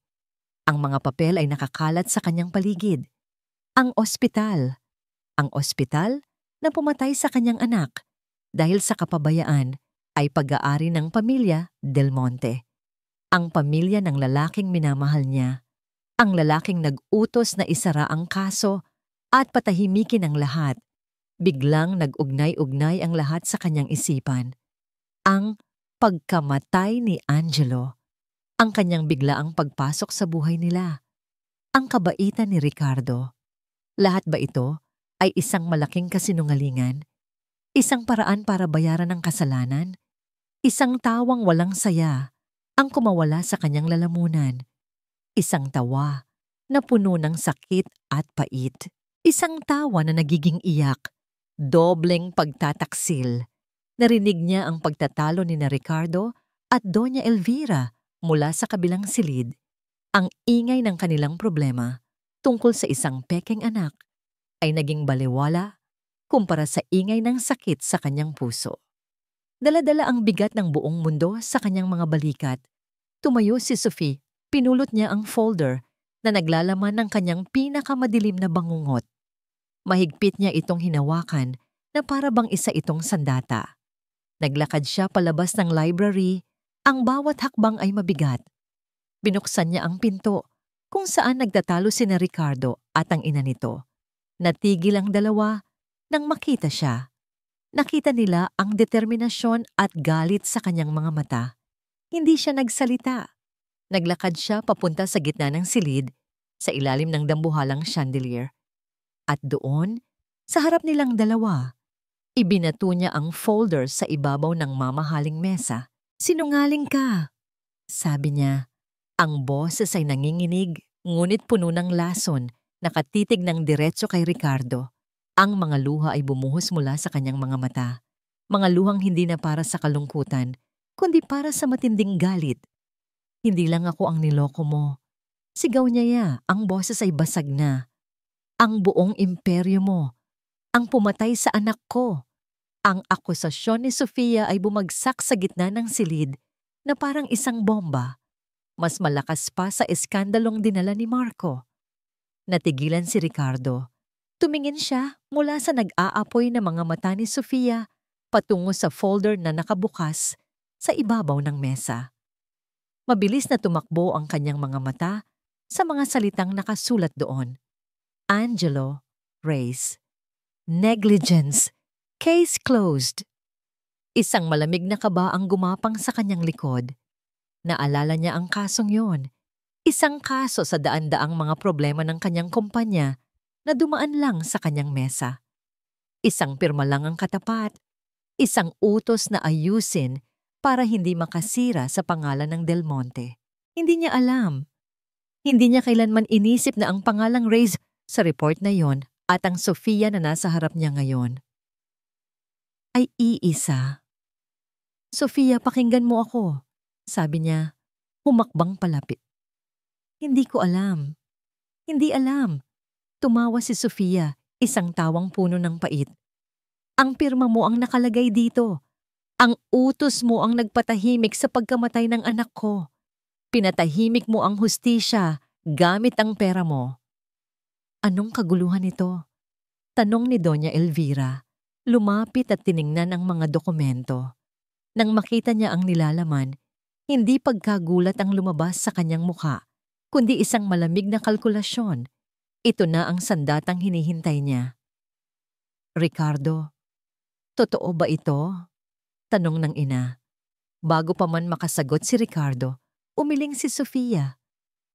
Ang mga papel ay nakakalat sa kanyang paligid. Ang ospital. Ang ospital na pumatay sa kanyang anak dahil sa kapabayaan ay pag-aari ng pamilya Del Monte. Ang pamilya ng lalaking minamahal niya. Ang lalaking nag-utos na isara ang kaso at patahimikin ang lahat. Biglang nag-ugnay-ugnay ang lahat sa kanyang isipan. Ang pagkamatay ni Angelo. Ang kanyang biglaang pagpasok sa buhay nila. Ang kabaitan ni Ricardo. Lahat ba ito ay isang malaking kasinungalingan? Isang paraan para bayaran ang kasalanan? Isang tawang walang saya ang kumawala sa kanyang lalamunan. Isang tawa na puno ng sakit at pait. Isang tawa na nagiging iyak, dobleng pagtataksil. Narinig niya ang pagtatalo ni na Ricardo at Doña Elvira mula sa kabilang silid. Ang ingay ng kanilang problema tungkol sa isang pekeng anak ay naging balewala kumpara sa ingay ng sakit sa kanyang puso. Dala-dala ang bigat ng buong mundo sa kanyang mga balikat. Tumayo si Sophie, pinulot niya ang folder na naglalaman ng kanyang pinakamadilim na bangungot. Mahigpit niya itong hinawakan na para bang isa itong sandata. Naglakad siya palabas ng library, ang bawat hakbang ay mabigat. Binuksan niya ang pinto kung saan nagtatalo sina Ricardo at ang ina nito. Natigil ang dalawa nang makita siya. Nakita nila ang determinasyon at galit sa kanyang mga mata. Hindi siya nagsalita. Naglakad siya papunta sa gitna ng silid, sa ilalim ng dambuhalang chandelier. At doon, sa harap nilang dalawa, Ibinato niya ang folder sa ibabaw ng mamahaling mesa. "Sinungaling ka," sabi niya. Ang boses ay nanginginig, ngunit puno ng lason, nakatitig ng diretso kay Ricardo. Ang mga luha ay bumuhos mula sa kanyang mga mata. Mga luhang hindi na para sa kalungkutan, kundi para sa matinding galit. "Hindi lang ako ang niloko mo." Sigaw niya, ang boses ay basag na. "Ang buong imperyo mo, ang pumatay sa anak ko." Ang akusasyon ni Sofia ay bumagsak sa gitna ng silid na parang isang bomba. Mas malakas pa sa eskandalong dinala ni Marco. Natigilan si Ricardo. Tumingin siya mula sa nag-aapoy na mga mata ni Sofia patungo sa folder na nakabukas sa ibabaw ng mesa. Mabilis na tumakbo ang kanyang mga mata sa mga salitang nakasulat doon. Angelo Reyes. Negligence. Case closed. Isang malamig na kaba ang gumapang sa kanyang likod. Naalala niya ang kasong yon. Isang kaso sa daan-daang mga problema ng kanyang kumpanya na dumaan lang sa kanyang mesa. Isang pirma lang ang katapat. Isang utos na ayusin para hindi makasira sa pangalan ng Del Monte. Hindi niya alam. Hindi niya kailanman inisip na ang pangalang Reyes sa report na yon at ang Sofia na nasa harap niya ngayon ay iisa. "Sofia, pakinggan mo ako," sabi niya, humakbang palapit. "Hindi ko alam. Hindi alam." Tumawa si Sofia, isang tawang puno ng pait. "Ang pirma mo ang nakalagay dito. Ang utos mo ang nagpatahimik sa pagkamatay ng anak ko. Pinatahimik mo ang hustisya gamit ang pera mo." "Anong kaguluhan ito?" tanong ni Doña Elvira. Lumapit at tiningnan ang mga dokumento. Nang makita niya ang nilalaman, hindi pagkagulat ang lumabas sa kanyang mukha, kundi isang malamig na kalkulasyon. Ito na ang sandatang hinihintay niya. "Ricardo, totoo ba ito?" tanong ng ina. Bago pa man makasagot si Ricardo, umiling si Sofia.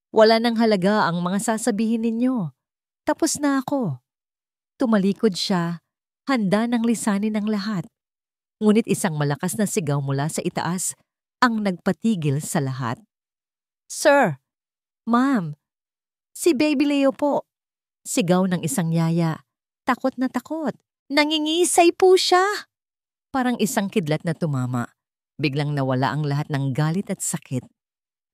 "Wala nang halaga ang mga sasabihin ninyo. Tapos na ako." Tumalikod siya, handa nang lisanin ang lahat. Ngunit isang malakas na sigaw mula sa itaas ang nagpatigil sa lahat. "Sir! Ma'am! Si Baby Leo po!" Sigaw ng isang yaya. Takot na takot. "Nangingisay po siya!" Parang isang kidlat na tumama. Biglang nawala ang lahat ng galit at sakit.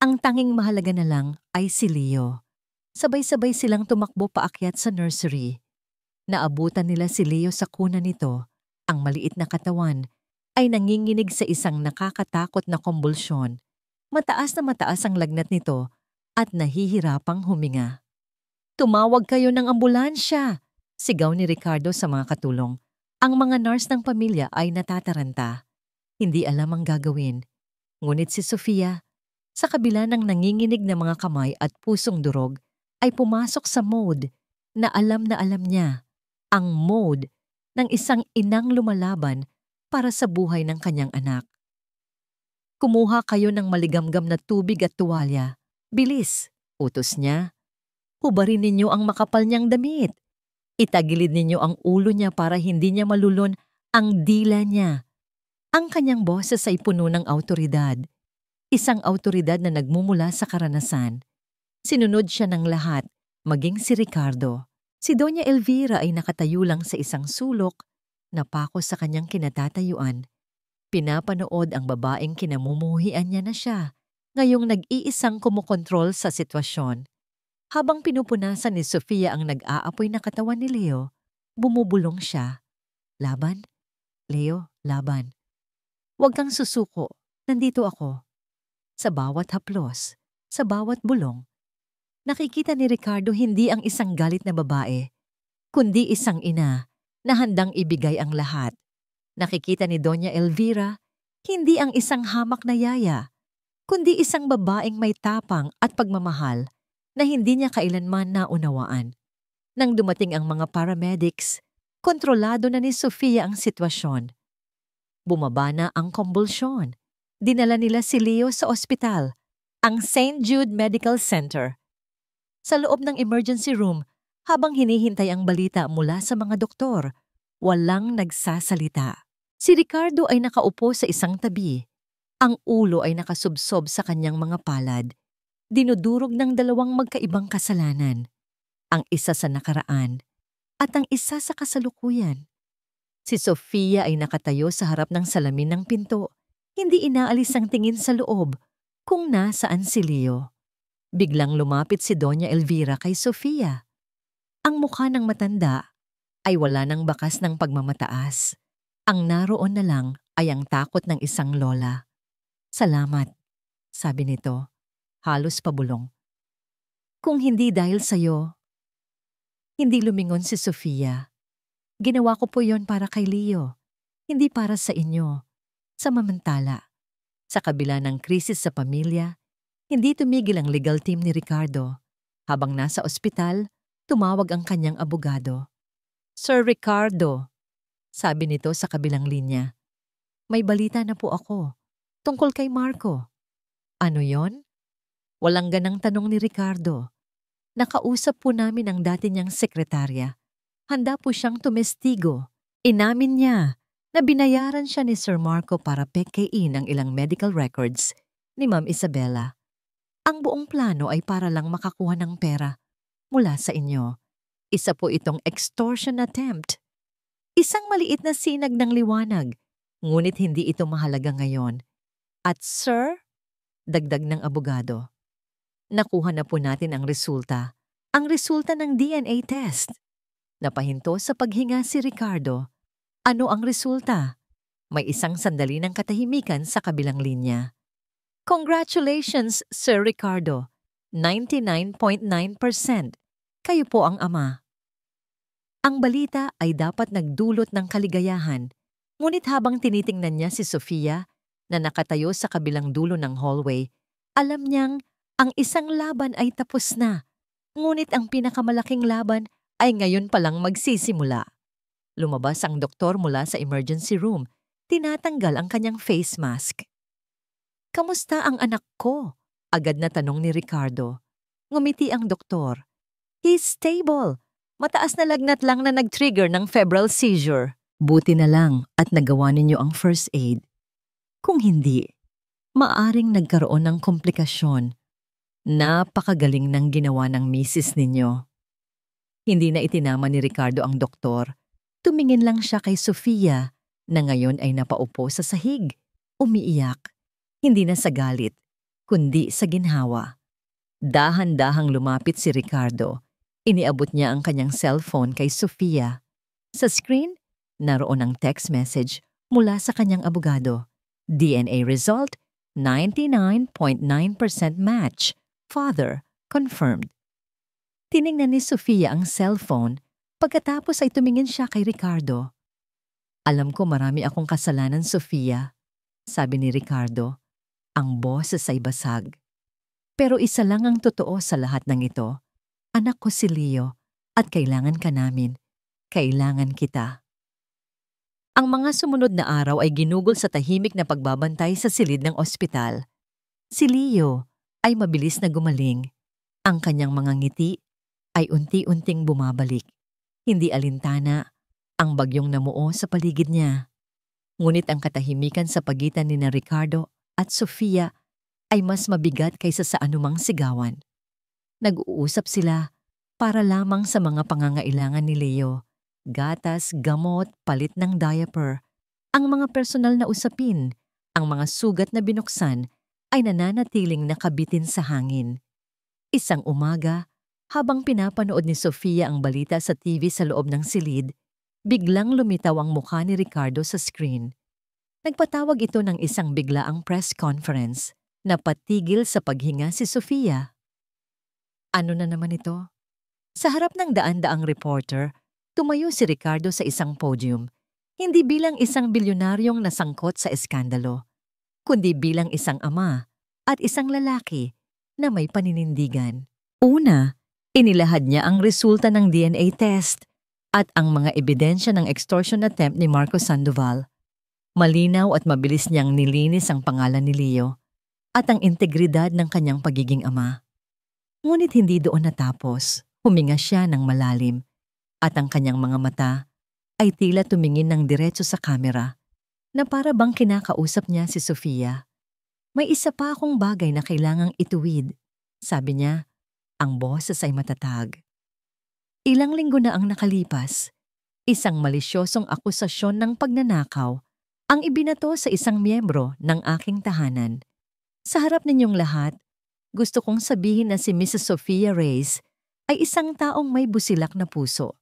Ang tanging mahalaga na lang ay si Leo. Sabay-sabay silang tumakbo paakyat sa nursery. Naabutan nila si Leo sa kuna nito. Ang maliit na katawan ay nanginginig sa isang nakakatakot na kumbulsyon. Mataas na mataas ang lagnat nito at nahihirapang huminga. "Tumawag kayo ng ambulansya!" sigaw ni Ricardo sa mga katulong. Ang mga nurse ng pamilya ay natataranta. Hindi alam ang gagawin. Ngunit si Sofia, sa kabila ng nanginginig na mga kamay at pusong durog, ay pumasok sa mode na alam niya. Ang mode ng isang inang lumalaban para sa buhay ng kanyang anak. "Kumuha kayo ng maligamgam na tubig at tuwalya. Bilis," utos niya. "Hubarin ninyo ang makapal niyang damit. Itagilid ninyo ang ulo niya para hindi niya malulon ang dila niya." Ang kanyang boses ay puno ng awtoridad. Isang awtoridad na nagmumula sa karanasan. Sinunod siya ng lahat, maging si Ricardo. Si Doña Elvira ay nakatayo lang sa isang sulok, napako sa kanyang kinatatayuan. Pinapanood ang babaeng kinamumuhian niya na siya, ngayong nag-iisang kumukontrol sa sitwasyon. Habang pinupunasan ni Sofia ang nag-aapoy na katawan ni Leo, bumubulong siya. "Laban? Leo, laban. Huwag kang susuko, nandito ako." Sa bawat haplos, sa bawat bulong, nakikita ni Ricardo hindi ang isang galit na babae, kundi isang ina na handang ibigay ang lahat. Nakikita ni Doña Elvira hindi ang isang hamak na yaya, kundi isang babaeng may tapang at pagmamahal na hindi niya kailanman naunawaan. Nang dumating ang mga paramedics, kontrolado na ni Sofia ang sitwasyon. Bumaba na ang kumbulsyon. Dinala nila si Leo sa ospital, ang St. Jude Medical Center. Sa loob ng emergency room, habang hinihintay ang balita mula sa mga doktor, Walang nagsasalita. Si Ricardo ay nakaupo sa isang tabi. Ang ulo ay nakasubsob sa kanyang mga palad. Dinudurog ng dalawang magkaibang kasalanan. Ang isa sa nakaraan at ang isa sa kasalukuyan. Si Sofia ay nakatayo sa harap ng salamin ng pinto. Hindi inaalis ang tingin sa loob kung nasaan si Leo. Biglang lumapit si Doña Elvira kay Sofia. Ang mukha ng matanda ay wala ng bakas ng pagmamataas. Ang naroon na lang ay ang takot ng isang lola. "Salamat," sabi nito, halos pabulong. "Kung hindi dahil sa'yo." Hindi lumingon si Sofia. "Ginawa ko po yon para kay Leo, hindi para sa inyo." Samantala, sa kabila ng krisis sa pamilya, hindi tumigil ang legal team ni Ricardo. Habang nasa ospital, tumawag ang kanyang abogado. "Sir Ricardo," sabi nito sa kabilang linya, "may balita na po ako tungkol kay Marco." "Ano yon?" Walang ganang tanong ni Ricardo. "Nakausap po namin ang dati niyang sekretarya. Handa po siyang tumestigo. Inamin niya na binayaran siya ni Sir Marco para pekein ang ilang medical records ni Ma'am Isabella. Ang buong plano ay para lang makakuha ng pera mula sa inyo. Isa po itong extortion attempt. Isang maliit na sinag ng liwanag, ngunit hindi ito mahalaga ngayon. At sir," dagdag ng abogado, "nakuha na po natin ang resulta. Ang resulta ng DNA test." Napahinto sa paghinga si Ricardo. "Ano ang resulta?" May isang sandali ng katahimikan sa kabilang linya. "Congratulations, Sir Ricardo. 99.9%. Kayo po ang ama." Ang balita ay dapat nagdulot ng kaligayahan, ngunit habang tinitingnan niya si Sofia na nakatayo sa kabilang dulo ng hallway, alam niyang ang isang laban ay tapos na, ngunit ang pinakamalaking laban ay ngayon palang magsisimula. Lumabas ang doktor mula sa emergency room, tinatanggal ang kanyang face mask. "Kamusta ang anak ko?" agad na tanong ni Ricardo. Ngumiti ang doktor. "He's stable. Mataas na lagnat lang na nag-trigger ng febrile seizure. Buti na lang at nagawa ninyo ang first aid. Kung hindi, maaring nagkaroon ng komplikasyon. Napakagaling ng ginawa ng misis ninyo." Hindi na itinama ni Ricardo ang doktor. Tumingin lang siya kay Sofia na ngayon ay napaupo sa sahig, umiiyak. Hindi na sa galit, kundi sa ginhawa. Dahan-dahang lumapit si Ricardo. Iniabot niya ang kanyang cellphone kay Sofia. Sa screen, naroon ang text message mula sa kanyang abogado. "DNA result, 99.9% match. Father, confirmed." Tiningnan ni Sofia ang cellphone, pagkatapos ay tumingin siya kay Ricardo. "Alam ko marami akong kasalanan, Sofia," sabi ni Ricardo. Ang boses ay basag. "Pero isa lang ang totoo sa lahat ng ito. Anak ko si Leo at kailangan ka namin. Kailangan kita." Ang mga sumunod na araw ay ginugol sa tahimik na pagbabantay sa silid ng ospital. Si Leo ay mabilis na gumaling. Ang kanyang mga ngiti ay unti-unting bumabalik. Hindi alintana ang bagyong namuo sa paligid niya. Ngunit ang katahimikan sa pagitan ni Ricardo at Sofia ay mas mabigat kaysa sa anumang sigawan. Nag-uusap sila para lamang sa mga pangangailangan ni Leo. Gatas, gamot, palit ng diaper. Ang mga personal na usapin, ang mga sugat na binuksan ay nananatiling nakabitin sa hangin. Isang umaga, habang pinapanood ni Sofia ang balita sa TV sa loob ng silid, biglang lumitaw ang mukha ni Ricardo sa screen. Nagpatawag ito ng isang biglaang press conference. Napatigil sa paghinga si Sofia. Ano na naman ito? Sa harap ng daan-daang reporter, tumayo si Ricardo sa isang podium, hindi bilang isang bilyonaryong nasangkot sa eskandalo, kundi bilang isang ama at isang lalaki na may paninindigan. Una, inilahad niya ang resulta ng DNA test at ang mga ebidensya ng extortion attempt ni Marco Sandoval. Malinaw at mabilis niyang nilinis ang pangalan ni Leo at ang integridad ng kanyang pagiging ama. Ngunit hindi doon natapos. Huminga siya ng malalim at ang kanyang mga mata ay tila tumingin ng diretso sa kamera na para bang kinakausap niya si Sofia. May isa pa akong bagay na kailangang ituwid. Sabi niya, ang boses ay matatag. Ilang linggo na ang nakalipas. Isang malisyosong akusasyon ng pagnanakaw ang ibinato sa isang miyembro ng aking tahanan. Sa harap ninyong lahat, gusto kong sabihin na si Mrs. Sofia Reyes ay isang taong may busilak na puso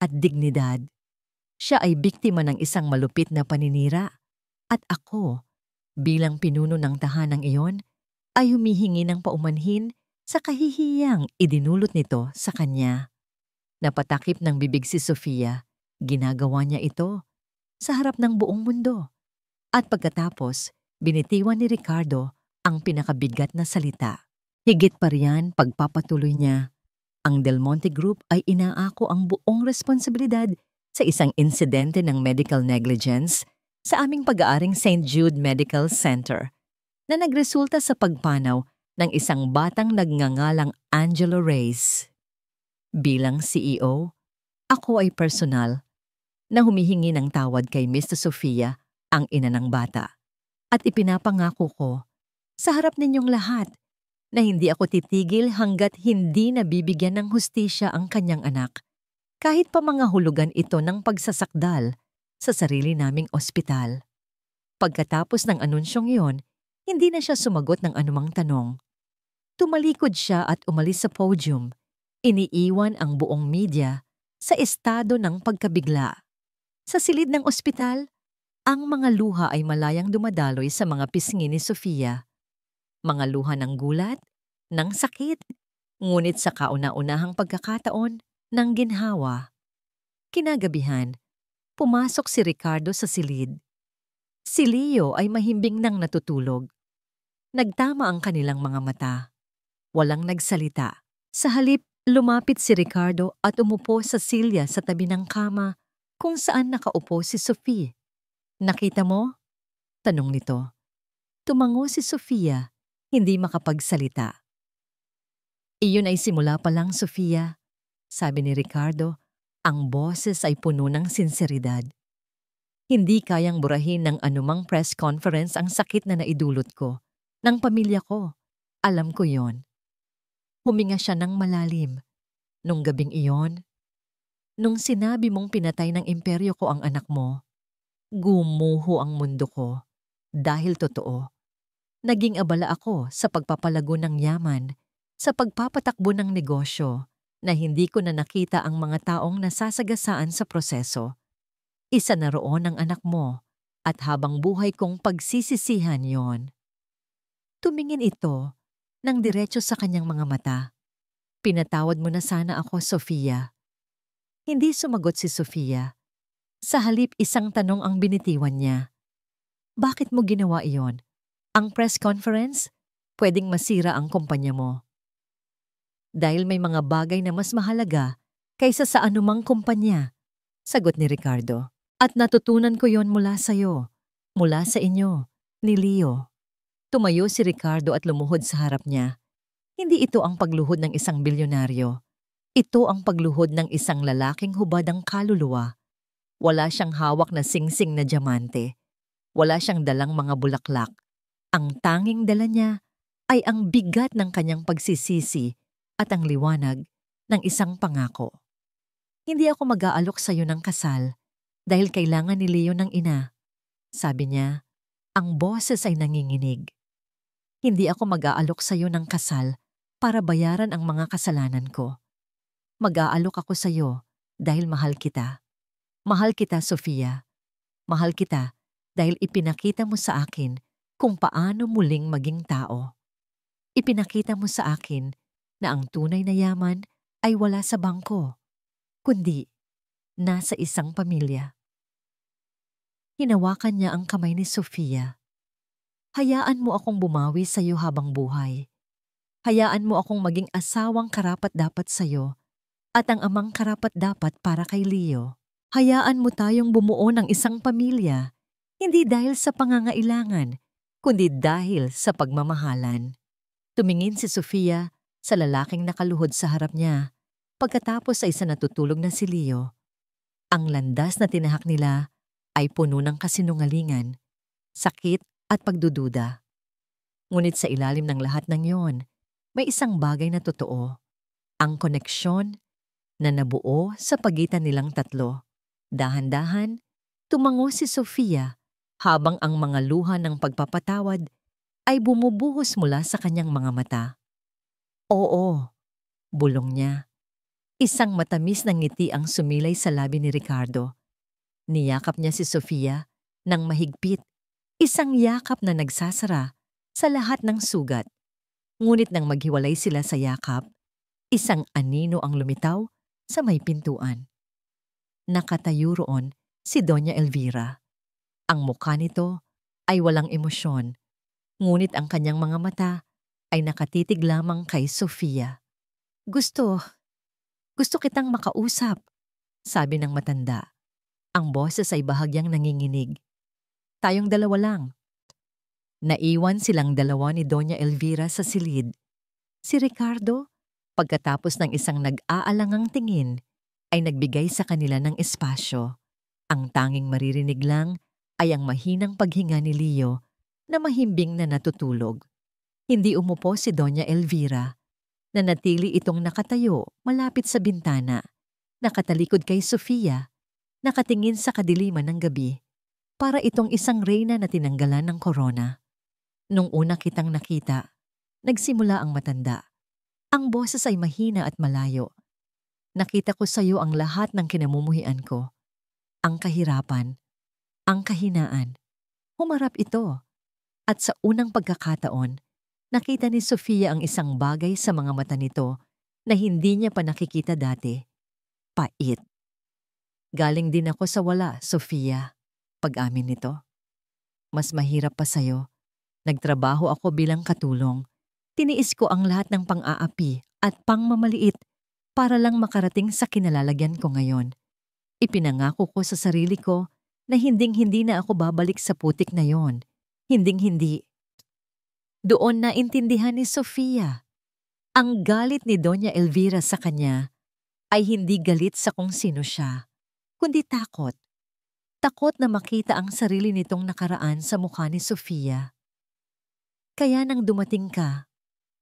at dignidad. Siya ay biktima ng isang malupit na paninira at ako, bilang pinuno ng tahanang iyon, ay humihingi ng paumanhin sa kahihiyang idinulot nito sa kanya. Napatakip ng bibig si Sofia, ginagawa niya ito sa harap ng buong mundo. At pagkatapos, binitiwan ni Ricardo ang pinakabigat na salita. Higit pa riyan, pagpapatuloy niya, ang Del Monte Group ay inaako ang buong responsibilidad sa isang insidente ng medical negligence sa aming pag-aaring St. Jude Medical Center na nagresulta sa pagpanaw ng isang batang nagngangalang Angelo Reyes. Bilang CEO, ako ay personal na humihingi ng tawad kay Mr. Sofia, ang ina ng bata, at ipinapangako ko sa harap ninyong lahat na hindi ako titigil hanggat hindi nabibigyan ng hustisya ang kanyang anak, kahit pa mga hulugan ito ng pagsasakdal sa sarili naming ospital. Pagkatapos ng anunsyong iyon, hindi na siya sumagot ng anumang tanong. Tumalikod siya at umalis sa podium. Iniiwan ang buong media sa estado ng pagkabigla. Sa silid ng ospital, ang mga luha ay malayang dumadaloy sa mga pisngi ni Sofia. Mga luha ng gulat, ng sakit, ngunit sa kauna-unahang pagkakataon, ng ginhawa. Kinagabihan, pumasok si Ricardo sa silid. Si Leo ay mahimbing nang natutulog. Nagtama ang kanilang mga mata. Walang nagsalita. Sa halip, lumapit si Ricardo at umupo sa silya sa tabi ng kama kung saan nakaupo si Sophie. Nakita mo? Tanong nito. Tumango si Sofia, hindi makapagsalita. Iyon ay simula pa lang, Sofia. Sabi ni Ricardo, ang boses ay puno ng sinseridad. Hindi kayang burahin ng anumang press conference ang sakit na naidulot ko, ng pamilya ko. Alam ko yon. Huminga siya ng malalim. Nung gabing iyon, nung sinabi mong pinatay ng imperyo ko ang anak mo, gumuho ang mundo ko. Dahil totoo, naging abala ako sa pagpapalago ng yaman, sa pagpapatakbo ng negosyo, na hindi ko na nakita ang mga taong nasasagasaan sa proseso. Isa na roon ang anak mo, at habang buhay kong pagsisisihan yon. Tumingin ito ng diretso sa kanyang mga mata. Pinatawad mo na sana ako, Sofia. Hindi sumagot si Sofia. Sa halip, isang tanong ang binitiwan niya. Bakit mo ginawa iyon? Ang press conference? Pwedeng masira ang kumpanya mo. Dahil may mga bagay na mas mahalaga kaysa sa anumang kumpanya, sagot ni Ricardo. At natutunan ko yon mula sa'yo, mula sa inyo, ni Leo. Tumayo si Ricardo at lumuhod sa harap niya. Hindi ito ang pagluhod ng isang bilyonaryo. Ito ang pagluhod ng isang lalaking hubad ang kaluluwa. Wala siyang hawak na singsing na diamante. Wala siyang dalang mga bulaklak. Ang tanging dala niya ay ang bigat ng kanyang pagsisisi at ang liwanag ng isang pangako. Hindi ako mag-aalok sa iyo ng kasal dahil kailangan ni Leo ng ina. Sabi niya, ang boses ay nanginginig. Hindi ako mag-aalok sa iyo ng kasal para bayaran ang mga kasalanan ko. Mag-aalok ako sa iyo dahil mahal kita. Mahal kita, Sofia. Mahal kita dahil ipinakita mo sa akin kung paano muling maging tao. Ipinakita mo sa akin na ang tunay na yaman ay wala sa bangko, kundi nasa isang pamilya. Hinawakan niya ang kamay ni Sofia. Hayaan mo akong bumawi sa iyo habang buhay. Hayaan mo akong maging asawang karapat-dapat sa iyo at ang amang karapat-dapat para kay Leo. Hayaan mo tayong bumuo ng isang pamilya, hindi dahil sa pangangailangan, kundi dahil sa pagmamahalan. Tumingin si Sofia sa lalaking nakaluhod sa harap niya. Pagkatapos ay sa natutulog na si Leo. Ang landas na tinahak nila ay puno ng kasinungalingan, sakit at pagdududa. Ngunit sa ilalim ng lahat ng yon, may isang bagay na totoo, ang koneksyon na nabuo sa pagitan nilang tatlo. Dahan-dahan, tumango si Sofia habang ang mga luha ng pagpapatawad ay bumubuhos mula sa kanyang mga mata. Oo, bulong niya. Isang matamis na ngiti ang sumilay sa labi ni Ricardo. Niyakap niya si Sofia ng mahigpit, isang yakap na nagsasara sa lahat ng sugat. Ngunit nang maghiwalay sila sa yakap, isang anino ang lumitaw sa may pintuan. Nakatayo roon si Doña Elvira. Ang mukha nito ay walang emosyon, ngunit ang kanyang mga mata ay nakatitig lamang kay Sofia. Gusto kitang makausap, sabi ng matanda. Ang boses ay bahagyang nanginginig. Tayong dalawa lang. Naiwan silang dalawa ni Doña Elvira sa silid. Si Ricardo, pagkatapos ng isang nag-aalangang tingin, ay nagbigay sa kanila ng espasyo. Ang tanging maririnig lang ay ang mahinang paghinga ni Leo na mahimbing na natutulog. Hindi umupo si Doña Elvira. Nanatili itong nakatayo malapit sa bintana, nakatalikod kay Sofia, nakatingin sa kadiliman ng gabi, para itong isang reyna na tinanggalan ng korona. Nung una kitang nakita, nagsimula ang matanda. Ang boses ay mahina at malayo. Nakita ko sa iyo ang lahat ng kinamumuhian ko. Ang kahirapan, ang kahinaan. Humarap ito. At sa unang pagkakataon, nakita ni Sofia ang isang bagay sa mga mata nito na hindi niya pa nakikita dati. Pait. Galing din ako sa wala, Sofia. Pag-amin nito. Mas mahirap pa sa'yo. Nagtrabaho ako bilang katulong. Tiniis ko ang lahat ng pang-aapi at pangmamaliit para lang makarating sa kinalalagyan ko ngayon. Ipinangako ko sa sarili ko na hinding-hindi na ako babalik sa putik na yon. Hinding-hindi. Doon na intindihan ni Sofia. Ang galit ni Doña Elvira sa kanya ay hindi galit sa kung sino siya, kundi takot. Takot na makita ang sarili nitong nakaraan sa mukha ni Sofia. Kaya nang dumating ka,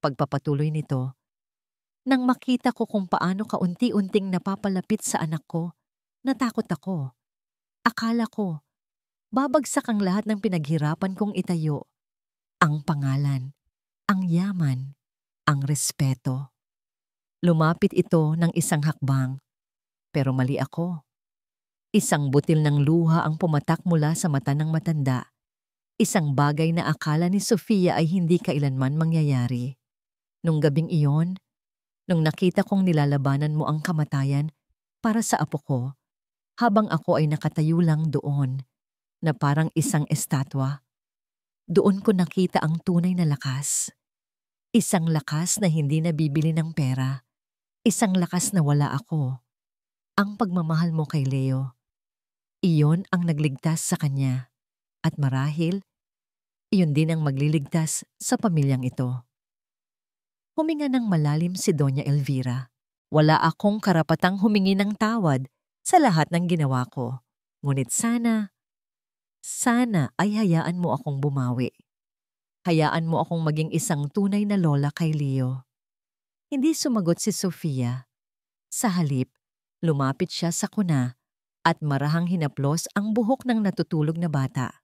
pagpapatuloy nito, nang makita ko kung paano kaunti-unting napapalapit sa anak ko, natakot ako. Akala ko, babagsak ang lahat ng pinaghirapan kong itayo. Ang pangalan, ang yaman, ang respeto. Lumapit ito ng isang hakbang, pero mali ako. Isang butil ng luha ang pumatak mula sa mata ng matanda. Isang bagay na akala ni Sofia ay hindi kailanman mangyayari. Nung gabing iyon, nung nakita kong nilalabanan mo ang kamatayan para sa apo ko, habang ako ay nakatayo lang doon, na parang isang estatwa, doon ko nakita ang tunay na lakas. Isang lakas na hindi nabibili ng pera. Isang lakas na wala ako. Ang pagmamahal mo kay Leo. Iyon ang nagligtas sa kanya. At marahil, iyon din ang magliligtas sa pamilyang ito. Huminga ng malalim si Doña Elvira. Wala akong karapatang humingi ng tawad sa lahat ng ginawa ko. Ngunit sana ay hayaan mo akong bumawi. Hayaan mo akong maging isang tunay na lola kay Leo. Hindi sumagot si Sofia. Sa halip, lumapit siya sa kuna at marahang hinaplos ang buhok ng natutulog na bata.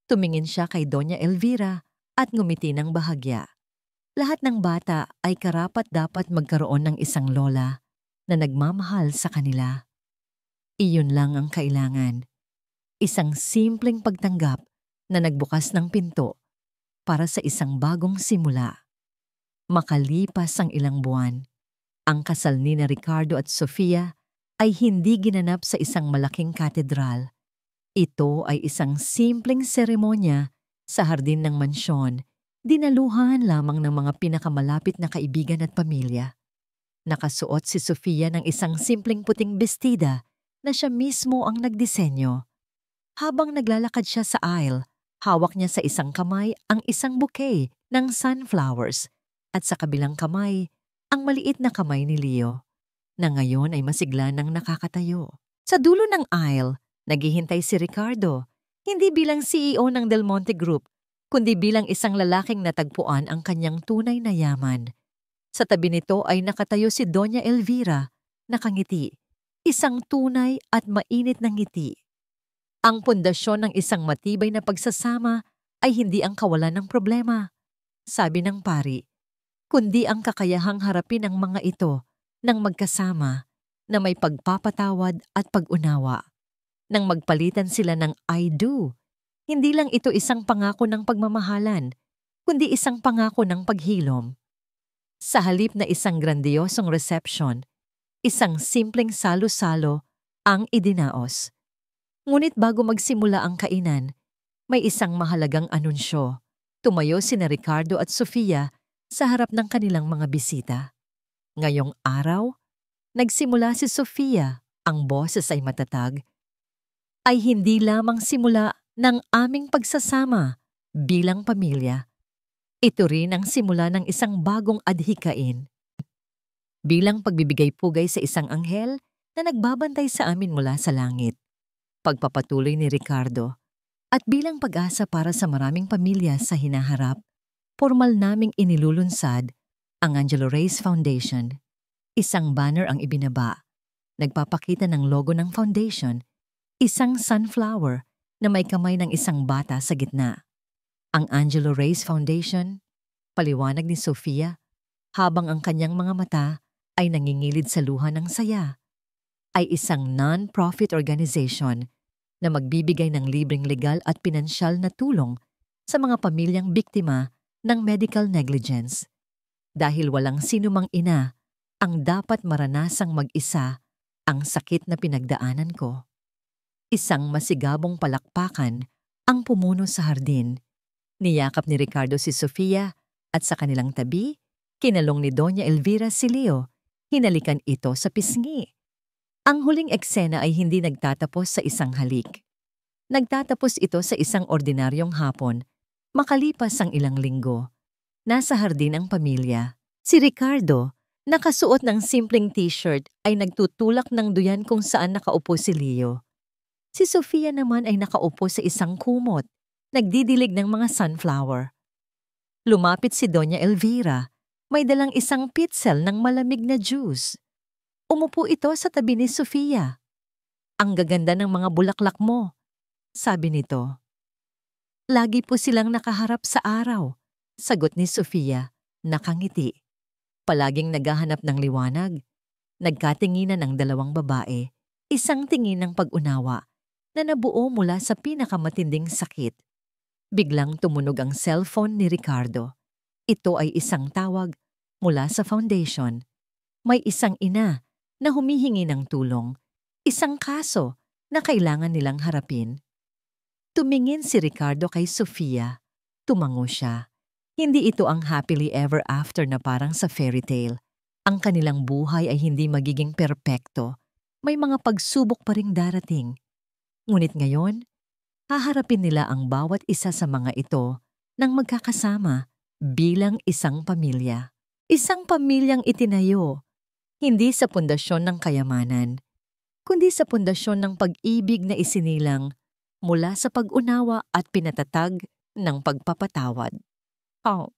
Tumingin siya kay Doña Elvira at ngumiti ng bahagya. Lahat ng bata ay karapat-dapat magkaroon ng isang lola na nagmamahal sa kanila. Iyon lang ang kailangan. Isang simpleng pagtanggap na nagbukas ng pinto para sa isang bagong simula. Makalipas ang ilang buwan, ang kasal ni Ricardo at Sofia ay hindi ginanap sa isang malaking katedral. Ito ay isang simpleng seremonya sa hardin ng mansyon, dinaluhan lamang ng mga pinakamalapit na kaibigan at pamilya. Nakasuot si Sofia ng isang simpleng puting bestida na siya mismo ang nagdisenyo. Habang naglalakad siya sa aisle, hawak niya sa isang kamay ang isang bouquet ng sunflowers at sa kabilang kamay ang maliit na kamay ni Leo, na ngayon ay masigla ng nakakatayo. Sa dulo ng aisle, naghihintay si Ricardo, hindi bilang CEO ng Del Monte Group, kundi bilang isang lalaking natagpuan ang kanyang tunay na yaman. Sa tabi nito ay nakatayo si Doña Elvira, nakangiti, isang tunay at mainit na ngiti. Ang pundasyon ng isang matibay na pagsasama ay hindi ang kawalan ng problema, sabi ng pari, kundi ang kakayahang harapin ang mga ito ng magkasama na may pagpapatawad at pag-unawa. Nang magpalitan sila ng I do, hindi lang ito isang pangako ng pagmamahalan, kundi isang pangako ng paghilom. Sa halip na isang grandiyosong reception, isang simpleng salo-salo ang idinaos. Ngunit bago magsimula ang kainan, may isang mahalagang anunsyo. Tumayo sina Ricardo at Sofia sa harap ng kanilang mga bisita. Ngayong araw, nagsimula si Sofia, ang boses ay matatag, ay hindi lamang simula ng aming pagsasama bilang pamilya. Ito rin ang simula ng isang bagong adhikain. Bilang pagbibigay-pugay sa isang anghel na nagbabantay sa amin mula sa langit. Pagpapatuloy ni Ricardo, at bilang pag-asa para sa maraming pamilya sa hinaharap, formal naming inilulunsad ang Angelo Reyes Foundation. Isang banner ang ibinaba, nagpapakita ng logo ng foundation, isang sunflower na may kamay ng isang bata sa gitna. Ang Angelo Reyes Foundation, paliwanag ni Sofia, habang ang kanyang mga mata ay nangingilid sa luha ng saya, ay isang non-profit organization na magbibigay ng libreng legal at pinansyal na tulong sa mga pamilyang biktima ng medical negligence. Dahil walang sinumang ina ang dapat maranasang mag-isa ang sakit na pinagdaanan ko. Isang masigabong palakpakan ang pumuno sa hardin. Niyakap ni Ricardo si Sofia at sa kanilang tabi, kinalong ni Doña Elvira si Leo, hinalikan ito sa pisngi. Ang huling eksena ay hindi nagtatapos sa isang halik. Nagtatapos ito sa isang ordinaryong hapon, makalipas ang ilang linggo. Nasa hardin ang pamilya. Si Ricardo, nakasuot ng simpleng t-shirt, ay nagtutulak ng duyan kung saan nakaupo si Leo. Si Sofia naman ay nakaupo sa isang kumot, nagdidilig ng mga sunflower. Lumapit si Doña Elvira, may dalang isang pitzel ng malamig na juice. Umupo ito sa tabi ni Sofia. Ang gaganda ng mga bulaklak mo, sabi nito. Lagi po silang nakaharap sa araw, sagot ni Sofia, nakangiti. Palaging naghahanap ng liwanag. Nagkatinginan ng dalawang babae, isang tingin ng pag-unawa na nabuo mula sa pinakamatinding sakit. Biglang tumunog ang cellphone ni Ricardo. Ito ay isang tawag mula sa foundation. May isang ina na humihingi ng tulong, isang kaso na kailangan nilang harapin. Tumingin si Ricardo kay Sofia. Tumango siya. Hindi ito ang happily ever after na parang sa fairy tale. Ang kanilang buhay ay hindi magiging perpekto. May mga pagsubok pa ring darating. Ngunit ngayon, haharapin nila ang bawat isa sa mga ito nang magkakasama bilang isang pamilya. Isang pamilyang itinayo, hindi sa pundasyon ng kayamanan, kundi sa pundasyon ng pag-ibig na isinilang mula sa pag-unawa at pinatatag ng pagpapatawad. Oh,